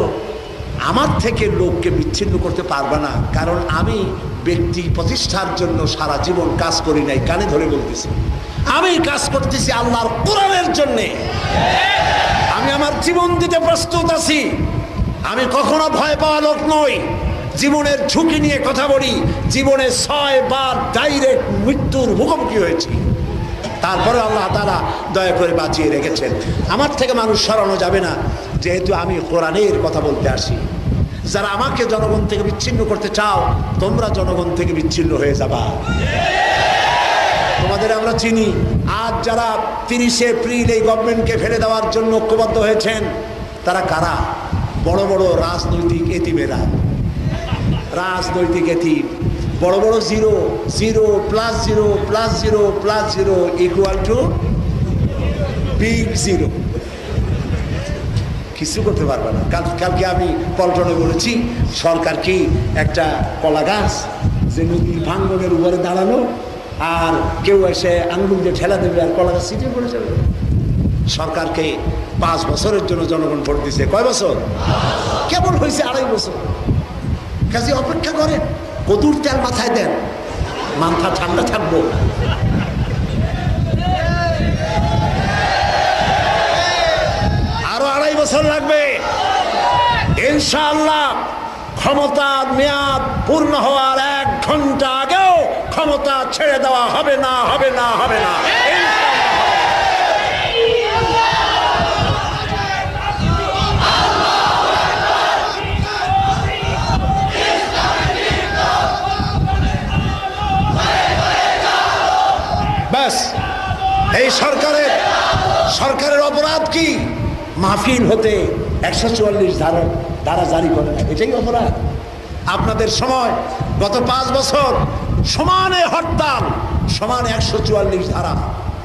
আমার থেকে লোককে বিচ্ছিন্ন করতে পারবে না, কারণ আমি ব্যক্তি প্রতিষ্ঠার জন্য সারা জীবন কাজ করি নাই। কানে ধরে বলতেছি, আমি কাজ করতেছি আল্লাহর কোরআনের জন্যে। আমি আমার জীবন দিতে প্রস্তুত আছি। আমি কখনো ভয় পাওয়া লোক নই। জীবনের ঝুঁকি নিয়ে কথা বলি। জীবনে 6 বার ডাইরেক্ট মৃত্যুর মুখোমুখি হয়েছি, তারপরে আল্লাহ তাআলা দয়া করে বাঁচিয়ে রেখেছেন। আমার থেকে মানুষ সরানো যাবে না, যেহেতু আমি কোরআনের কথা বলতে আসি। যারা আমাকে জনগণ থেকে বিচ্ছিন্ন করতে চাও, তোমরা জনগণ থেকে বিচ্ছিন্ন হয়ে যাবা। তোমাদের আমরা চিনি। আজ যারা 30শে এপ্রিল এই গভর্নমেন্টকে ফেলে দেওয়ার জন্য ঐক্যবদ্ধ হয়েছেন, তারা কারা? বড় বড় রাজনৈতিক এতিমেরা, রাজনৈতিক এতিম। বড় বড় জিরো, 0 + 0 + 0 + 0 = বিগ জিরো। কিছু করতে পারবে না। কালকে আমি পল্টনে বলেছি, সরকার কি একটা কলা গাছ যে নদীর ভাঙ্গনের উপরে দাঁড়ানো, আর কেউ এসে আঙ্গুল দিয়ে ঠেলা দেবে আর কলা গাছ ছিটিয়ে পড়ে যাবে? সরকারকে 5 বছরের জন্য জনগণ ভোট দিচ্ছে। কয় বছর? কেবল হয়েছে 2.5 বছর। কাজে অপেক্ষা করেন, কদুর তেল মাথায় দেন, মাথা ঠান্ডা থাকবো। আরো 2.5 বছর লাগবে ইনশাআল্লাহ। ক্ষমতার মেয়াদ পূর্ণ হওয়ার 1 ঘন্টা আগেও ক্ষমতা ছেড়ে দেওয়া হবে না, হবে না, হবে না। ব্যাস, এই সরকারের অপরাধ কি? মাহফিল হতে 144 ধারা জারি করে না, এটাই অপরাধ। আপনাদের সময় গত 5 বছর সমানে হরতাল, সমানে 144 ধারা।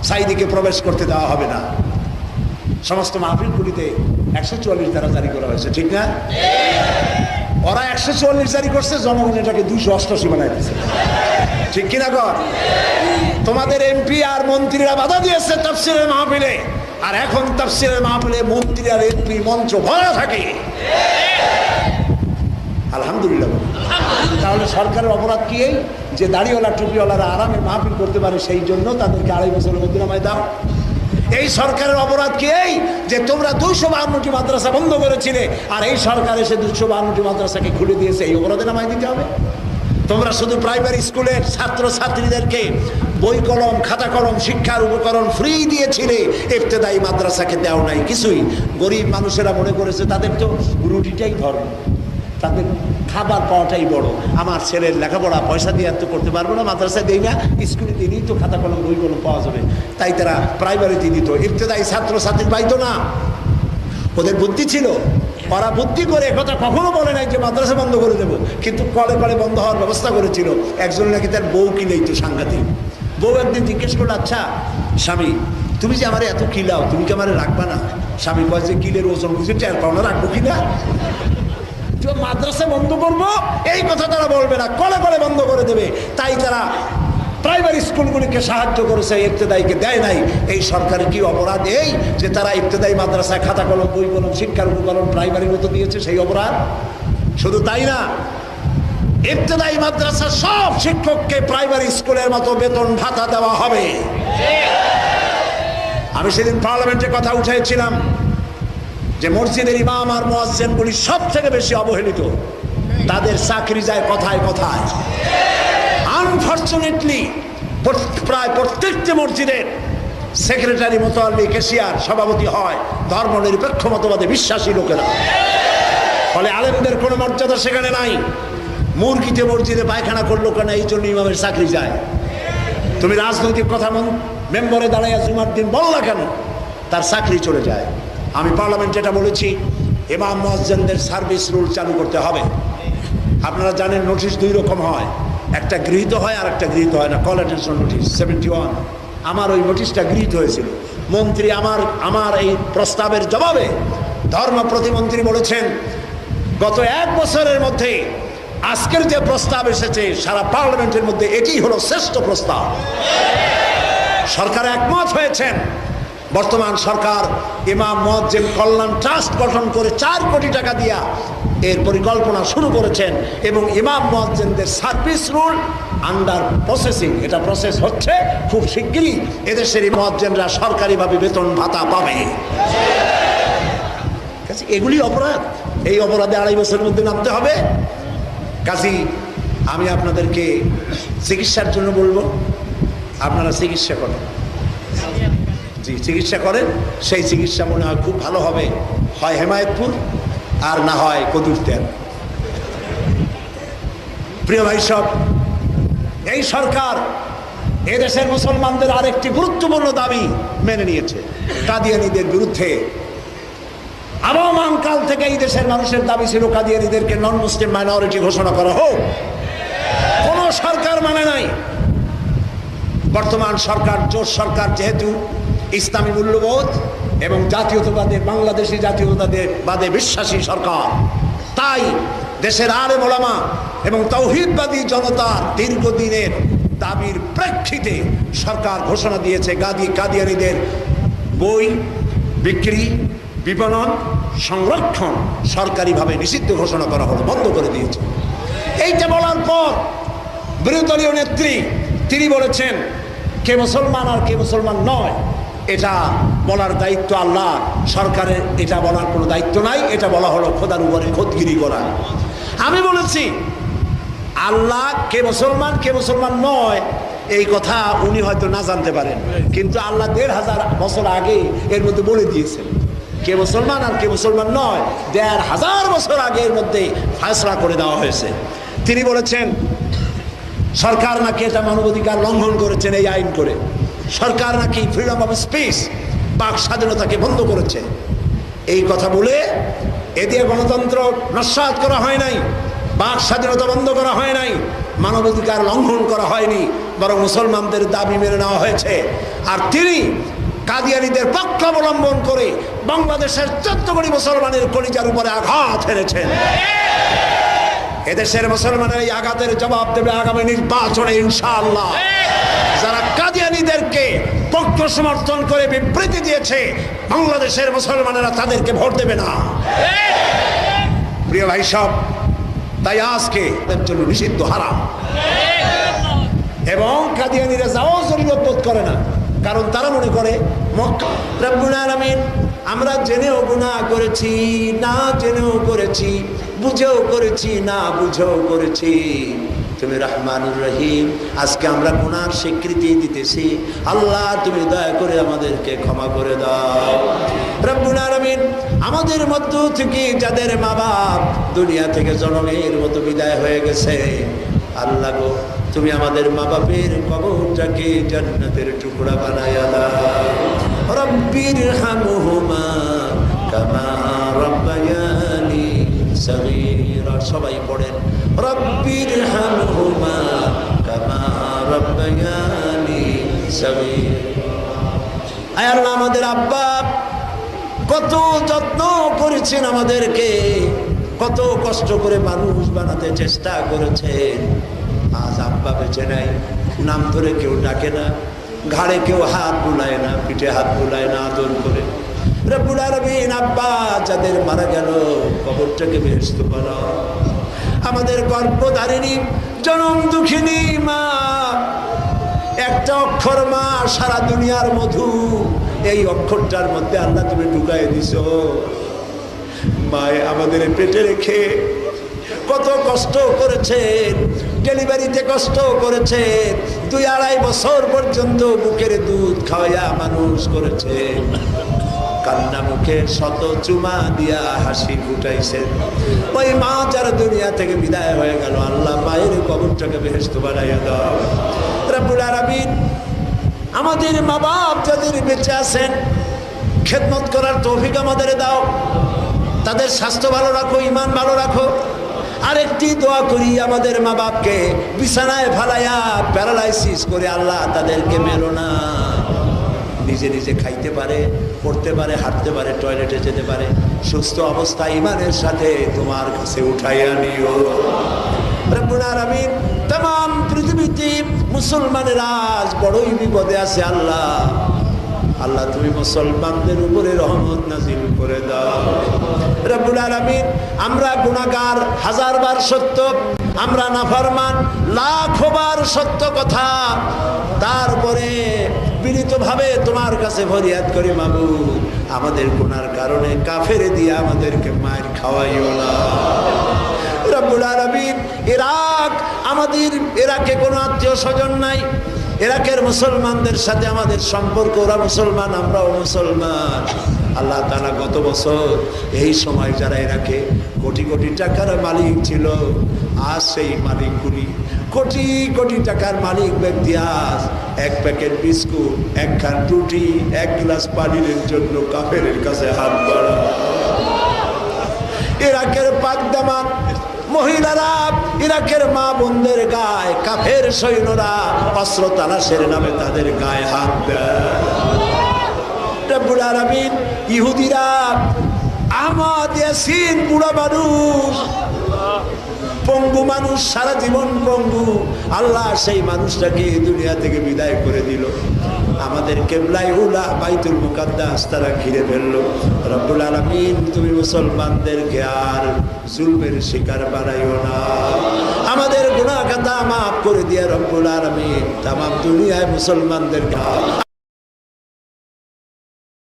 সাইদিকে প্রবেশ করতে দেওয়া হবে না। সমস্ত মাহফিলগুলিতে 144 ধারা জারি করা হয়েছে, ঠিক না? ওরা 144 জারি করছে, জনগণ এটাকে 288 বানাই দিচ্ছে। ঠিক কিনা কর? তোমাদের এমপি আর মন্ত্রীরা বাধা দিয়েছে তাফসীরের মাহফিলে, আর এখন তাফসীরের মাহফিলে মন্ত্রী আর এমপি মঞ্চ ভরা থাকে। আলহামদুলিল্লাহ। তাহলে সরকারের অপরাধ কি? এই যে দাড়িওয়ালা টুপিওয়ালারা আরামে মাহফিল করতে পারে, সেই জন্য তাদেরকে 2.5 বছরের মধ্যে নামায় দাও। এই সরকারের অপরাধ কি? এই যে তোমরা 252টি মাদ্রাসা বন্ধ করেছিলে, আর এই সরকার এসে 252টি মাদ্রাসাকে খুলে দিয়েছে, এই অপরাধে নামায় দিতে হবে। তোমরা শুধু প্রাইমারি স্কুলের ছাত্র ছাত্রীদেরকে বই কলম, খাতা কলম, শিক্ষার উপকরণ ফ্রি দিয়েছিলে, ইবতেদায়ী মাদ্রাসাকে দেও নাই কিছুই। গরিব মানুষেরা মনে করেছে তাদের তো রুটিটাই ধর্ম, তাদের খাবার পাওয়াটাই বড়। আমার ছেলের লেখাপড়া পয়সা দিয়ে এত করতে পারবো না, মাদ্রাসায় দেই না, স্কুলে দিলেই তো খাতা কলম বই কলম পাওয়া যাবে, তাই তারা প্রাইমারিতে দিত, ইবতেদায়ী ছাত্র ছাত্রী পাইতো না। ওদের বুদ্ধি ছিল, ওরা বুদ্ধি করে একথা কখনো বলে নাই যে মাদ্রাসা বন্ধ করে দেবো, কিন্তু কলে কলে বন্ধ হওয়ার ব্যবস্থা করেছিল। একজন নাকি তার বউ কিনেই তো সাংঘাতিক। বউ একদিন জিজ্ঞেস করলো, আচ্ছা স্বামী, তুমি যে আমার এত কিলাও, তুমি কি আমার রাখবা না? স্বামী কয় যে কিলের ওজন বুঝে 4 পাউন্ড রাখবো কিনা? মাদ্রাসা বন্ধ করবো এই কথা তারা বলবে না, কলে কলে বন্ধ করে দেবে। তাই তারা প্রাইমারি স্কুলগুলিকে সাহায্য করেছে, ইবতেদায়ীকে দেয় নাই। এই সরকারের কি অপরাধ? এই যে তারা ইবতেদায়ী মাদ্রাসায় খাতা কলম, বই কলম, শিক্ষার উপকরণ প্রাইমারির মতো দিয়েছে, সেই অপরাধ। শুধু তাই না, ইবতেদায়ী মাদ্রাসার সব শিক্ষককে প্রাইমারি স্কুলের মতো বেতন ভাতা দেওয়া হবে। আমি সেদিন পার্লামেন্টে কথা উঠাইছিলাম যে মসজিদের ইমাম আর মুয়াজ্জিনগুলি সব থেকে বেশি অবহেলিত, তাদের চাকরি যায় কথায় কথায়। আনফরচুনেটলি প্রায় প্রত্যেকটি মসজিদের সেক্রেটারি, মোতাল্লি, ক্যাশিয়ার, সভাপতি হয় ধর্মনিরপেক্ষ মতবাদে বিশ্বাসী লোকেরা। ফলে আলেমদের কোনো মর্যাদা সেখানে নাই। মুরগিতে মসজিদে পায়খানা করলো কেন, এই জন্য ইমামের চাকরি যায়। তুমি রাজনৈতিক কথা মেম্বরে দাঁড়াইয়া জুমার দিন বললা কেন, তার চাকরি চলে যায়। আমি পার্লামেন্টে এটা বলেছি, ইমাম মুয়াজ্জিনদের সার্ভিস রুল চালু করতে হবে। আপনারা জানেন নোটিশ 2 রকম হয়, একটা গৃহীত হয় আর একটা গৃহীত হয় না। কল অ্যাটেনশন নোটিশ 71, আমার ওই নোটিশটা গৃহীত হয়েছিল। মন্ত্রী আমার এই প্রস্তাবের জবাবে ধর্ম প্রতিমন্ত্রী বলেছেন, গত 1 বছরের মধ্যে আজকের যে প্রস্তাব এসেছে সারা পার্লামেন্টের মধ্যে এটি হলো শ্রেষ্ঠ প্রস্তাব। সরকার একমত হয়েছেন। বর্তমান সরকার ইমাম মুয়াজ্জিন কল্যাণ ট্রাস্ট গঠন করে 4 কোটি টাকা দিয়া এর পরিকল্পনা শুরু করেছেন, এবং ইমাম মুয়াজ্জিনদের সার্ভিস রুল আন্ডার প্রসেসিং, এটা প্রসেস হচ্ছে। খুব শিগগিরই এদেশের মুয়াজ্জিনরা সরকারিভাবে বেতন ভাতা পাবে। এগুলি অপরাধ, এই অপরাধে 2.5 বছরের মধ্যে নামতে হবে। কাজী আমি আপনাদেরকে চিকিৎসার জন্য বলবো, আপনারা চিকিৎসা করেন, জি চিকিৎসা করেন। সেই চিকিৎসা মনে হয় খুব ভালো হবে, হয় হেমায়েতপুর আর না হয় কদুরতেন। প্রিয় ভাই সব, এই সরকার এদেশের মুসলমানদের আরেকটি গুরুত্বপূর্ণ দাবি মেনে নিয়েছে। কাদিয়ানীদের বিরুদ্ধে আবহমান কাল থেকে এই দেশের মানুষের দাবি ছিল কাদিয়ানীদেরকে নন মুসলিম মাইনরিটি ঘোষণা করা হোক। কোন সরকার মানে নাই। বর্তমান সরকার, জোট সরকার, যেহেতু ইসলামী মূল্যবোধ এবং জাতীয়তাবাদের, বাংলাদেশি জাতীয়তাবাদে বিশ্বাসী সরকার, তাই দেশের আলেম ওলামা এবং তাওহীদবাদী জনতার দীর্ঘদিনের দাবির প্রেক্ষিতে সরকার ঘোষণা দিয়েছে কাদিয়ানীদের বই বিক্রি, বিপণন, সংরক্ষণ সরকারিভাবে নিষিদ্ধ ঘোষণা করা হলো, বন্ধ করে দিয়েছে। এইটা বলার পর বিরোধী দলীয় নেত্রী তিনি বলেছেন কে মুসলমান আর কে মুসলমান নয় এটা বলার দায়িত্ব আল্লাহ, সরকারের এটা বলার কোনো দায়িত্ব নাই। এটা বলা হলো খোদার উপরে খোদগিরি করা। আমি বলেছি আল্লাহ কে মুসলমান নয় এই কথা উনি হয়তো না জানতে পারেন, কিন্তু আল্লাহ 1500 বছর আগে এর মধ্যে বলে দিয়েছেন কে মুসলমান আর কে মুসলমান নয়। 1500 বছর আগে এর মধ্যে ফয়সালা করে দেওয়া হয়েছে। তিনি বলেছেন সরকার নাকি এটা মানবাধিকার লঙ্ঘন করেছেন এই আইন করে। সরকার নাকি ফ্রিডম অফ স্পিচ, বাক স্বাধীনতাকে বন্ধ করেছে। এই কথা বলে এ দিয়ে গণতন্ত্র নস্যাৎ করা হয় নাই, বাক স্বাধীনতা বন্ধ করা হয় নাই, মানবাধিকার লঙ্ঘন করা হয়নি, বরং মুসলমানদের দাবি মেনে নেওয়া হয়েছে। আর তিনি কাদিয়ানীদের পক্ষ অবলম্বন করে বাংলাদেশের 14 কোটি মুসলমানের কলিজার উপরে আঘাত হেনেছেন। এদেশের মুসলমানের এই আঘাতের জবাব দেবে আগামী নির্বাচনে ইনশাআল্লাহ। যারা কাদিয়ানীদেরকে পক্ষ সমর্থন করে বিবৃতি দিয়েছে, বাংলাদেশের মুসলমানেরা তাদেরকে ভোট দেবে না। প্রিয় ভাই সব, তাই আজকে এর জন্য নিষিদ্ধ হারাম। এবং কাদিয়ানীরা যাওয়াও জরুরত বোধ করে না, কারণ তারা মনে করে মক্কা রব্বুল আলামিন আমরা জেনেও গুনাহ করেছি, না জেনেও করেছি, বুঝেও করেছি, না বুঝেও করেছি, তুমি রহমানুর রহিম, আজকে আমরা গুনার স্বীকৃতি দিতেছি, আল্লাহ তুমি দয়া করে আমাদেরকে ক্ষমা করে দাও। রব্বুল আলামিন আমাদের মধ্য থেকে যাদের মা বাপ দুনিয়া থেকে জনমের মতো বিদায় হয়ে গেছে, আল্লাহ গো তুমি আমাদের মা বাপের কবরটাকে জান্নাতের টুকরা বানায়া দাও। রব্বির হামহুমা কামা রাব্বায়ানি সগীরা। সবাই পড়েন রব্বির হামহুমা কামা রাব্বায়ানি সগীরা। আয় আল্লাহ, আমাদের আব্বা কত যত্ন করেছেন আমাদেরকে, কত কষ্ট করে মানুষ বানাতে চেষ্টা করেছেন। আজ আব্বা বেঁচে নাই, নাম ধরে কেউ ডাকে না, ঘাড়ে কেউ হাত বুলায় না, পিঠে হাত বুলায় না আদর করে। রব্বুল আলামিন আব্বা যাদের মারা গেল কবরটাকে বেহেশত বানাও। আমাদের গর্ভধারিণী জনম দুঃখিনী মা, একটা অক্ষর মা, সারা দুনিয়ার মধু এই অক্ষরটার মধ্যে আল্লাহ তুমি ঢুকাই দিছো। মায়ে আমাদের পেটে রেখে কত কষ্ট করেছেন, ডেলিভারিতে কষ্ট করেছেন, 2-2.5 বছর পর্যন্ত বুকের দুধ খাওয়াইয়া মানুষ করেছেন, কান্না মুখে শত চুমা দিয়া হাসি ফুটাইছেন। ওই মা যারা দুনিয়া থেকে বিদায় হয়ে গেল, আল্লাহ মায়ের কবরটাকে বেহেশত বানাইয়া দাও। রব্বুল আলামিন আমাদের মা বাপ যাদের বেঁচে আছেন, খেদমত করার তৌফিক আমাদের দাও, তাদের স্বাস্থ্য ভালো রাখো, ঈমান ভালো রাখো। আরেকটি দোয়া করি, আমাদের মা বাপকে বিছানায় ফালাইয়া প্যারালাইসিস করে আল্লাহ তাদেরকে মেলো না, নিজে নিজে খাইতে পারে, পড়তে পারে, হাঁটতে পারে, টয়লেটে যেতে পারে, সুস্থ অবস্থায় ঈমানের সাথে তোমার কাছে উঠাইয়া নিও। রব্বুল আলামিন तमाम পৃথিবীতে মুসলমানের আজ বড়ই বিপদে আছে। আল্লাহ আল্লাহ তুমি মুসলমানদের উপরে রহমত নাজিল করে দাও। রব্বুল আলামিন আমরা গুনাহগার, 1000 বার সত্য, আমরা নাফরমান লাখবার সত্য কথা, তারপরে বিনীতভাবে তোমার কাছে ফরিয়াদ করি মাবুদ, আমাদের গুনার কারণে কাফের দিয়ে আমাদেরকে মার খাওয়াইও না। রব্বুল আলামিন ইরাক, আমাদের ইরাকে কোনো আত্মীয় স্বজন নাই, ইরাকের মুসলমানদের সাথে আমাদের সম্পর্ক, ওরা মুসলমান আমরাও মুসলমান। আল্লাহ তাআলা গত বছর এই সময় যারা ইরাকে কোটি কোটি টাকার মালিক ছিল, আজ সেই মালিকগুলি কোটি কোটি টাকার মালিক ব্যক্তি আজ 1 প্যাকেট বিস্কুট, 1 খান রুটি, 1 গ্লাস পানির জন্য কাফেরের কাছে হাত বাড়ায়। ইরাকের পাকদামান মহিলারা, ইরাকের মা বোনদের গায়ে কাফের সৈন্যরা অস্ত্র তালাশের নামে তাদের গায়ে হাত দেয়। রব্বুল আলামিন ইহুদিরা, আহমদ ইয়াসিন বুড়া মানুষ, পঙ্গু মানুষ, সারা জীবন পঙ্গু, আল্লাহ সেই মানুষটাকে দুনিয়া থেকে বিদায় করে দিল। আমাদের কিবলাই উলা বাইতুল মুকাদ্দাস তারা ঘিরে ফেললো। রব্বুল আলামিন তুমি মুসলমানদেরকে আর জুলমের শিকার বানাইও না, আমাদের গুনাহ খাতা মাফ করে দিয়া রব্বুল আলামিন তামাম দুনিয়ায় মুসলমানদেরকে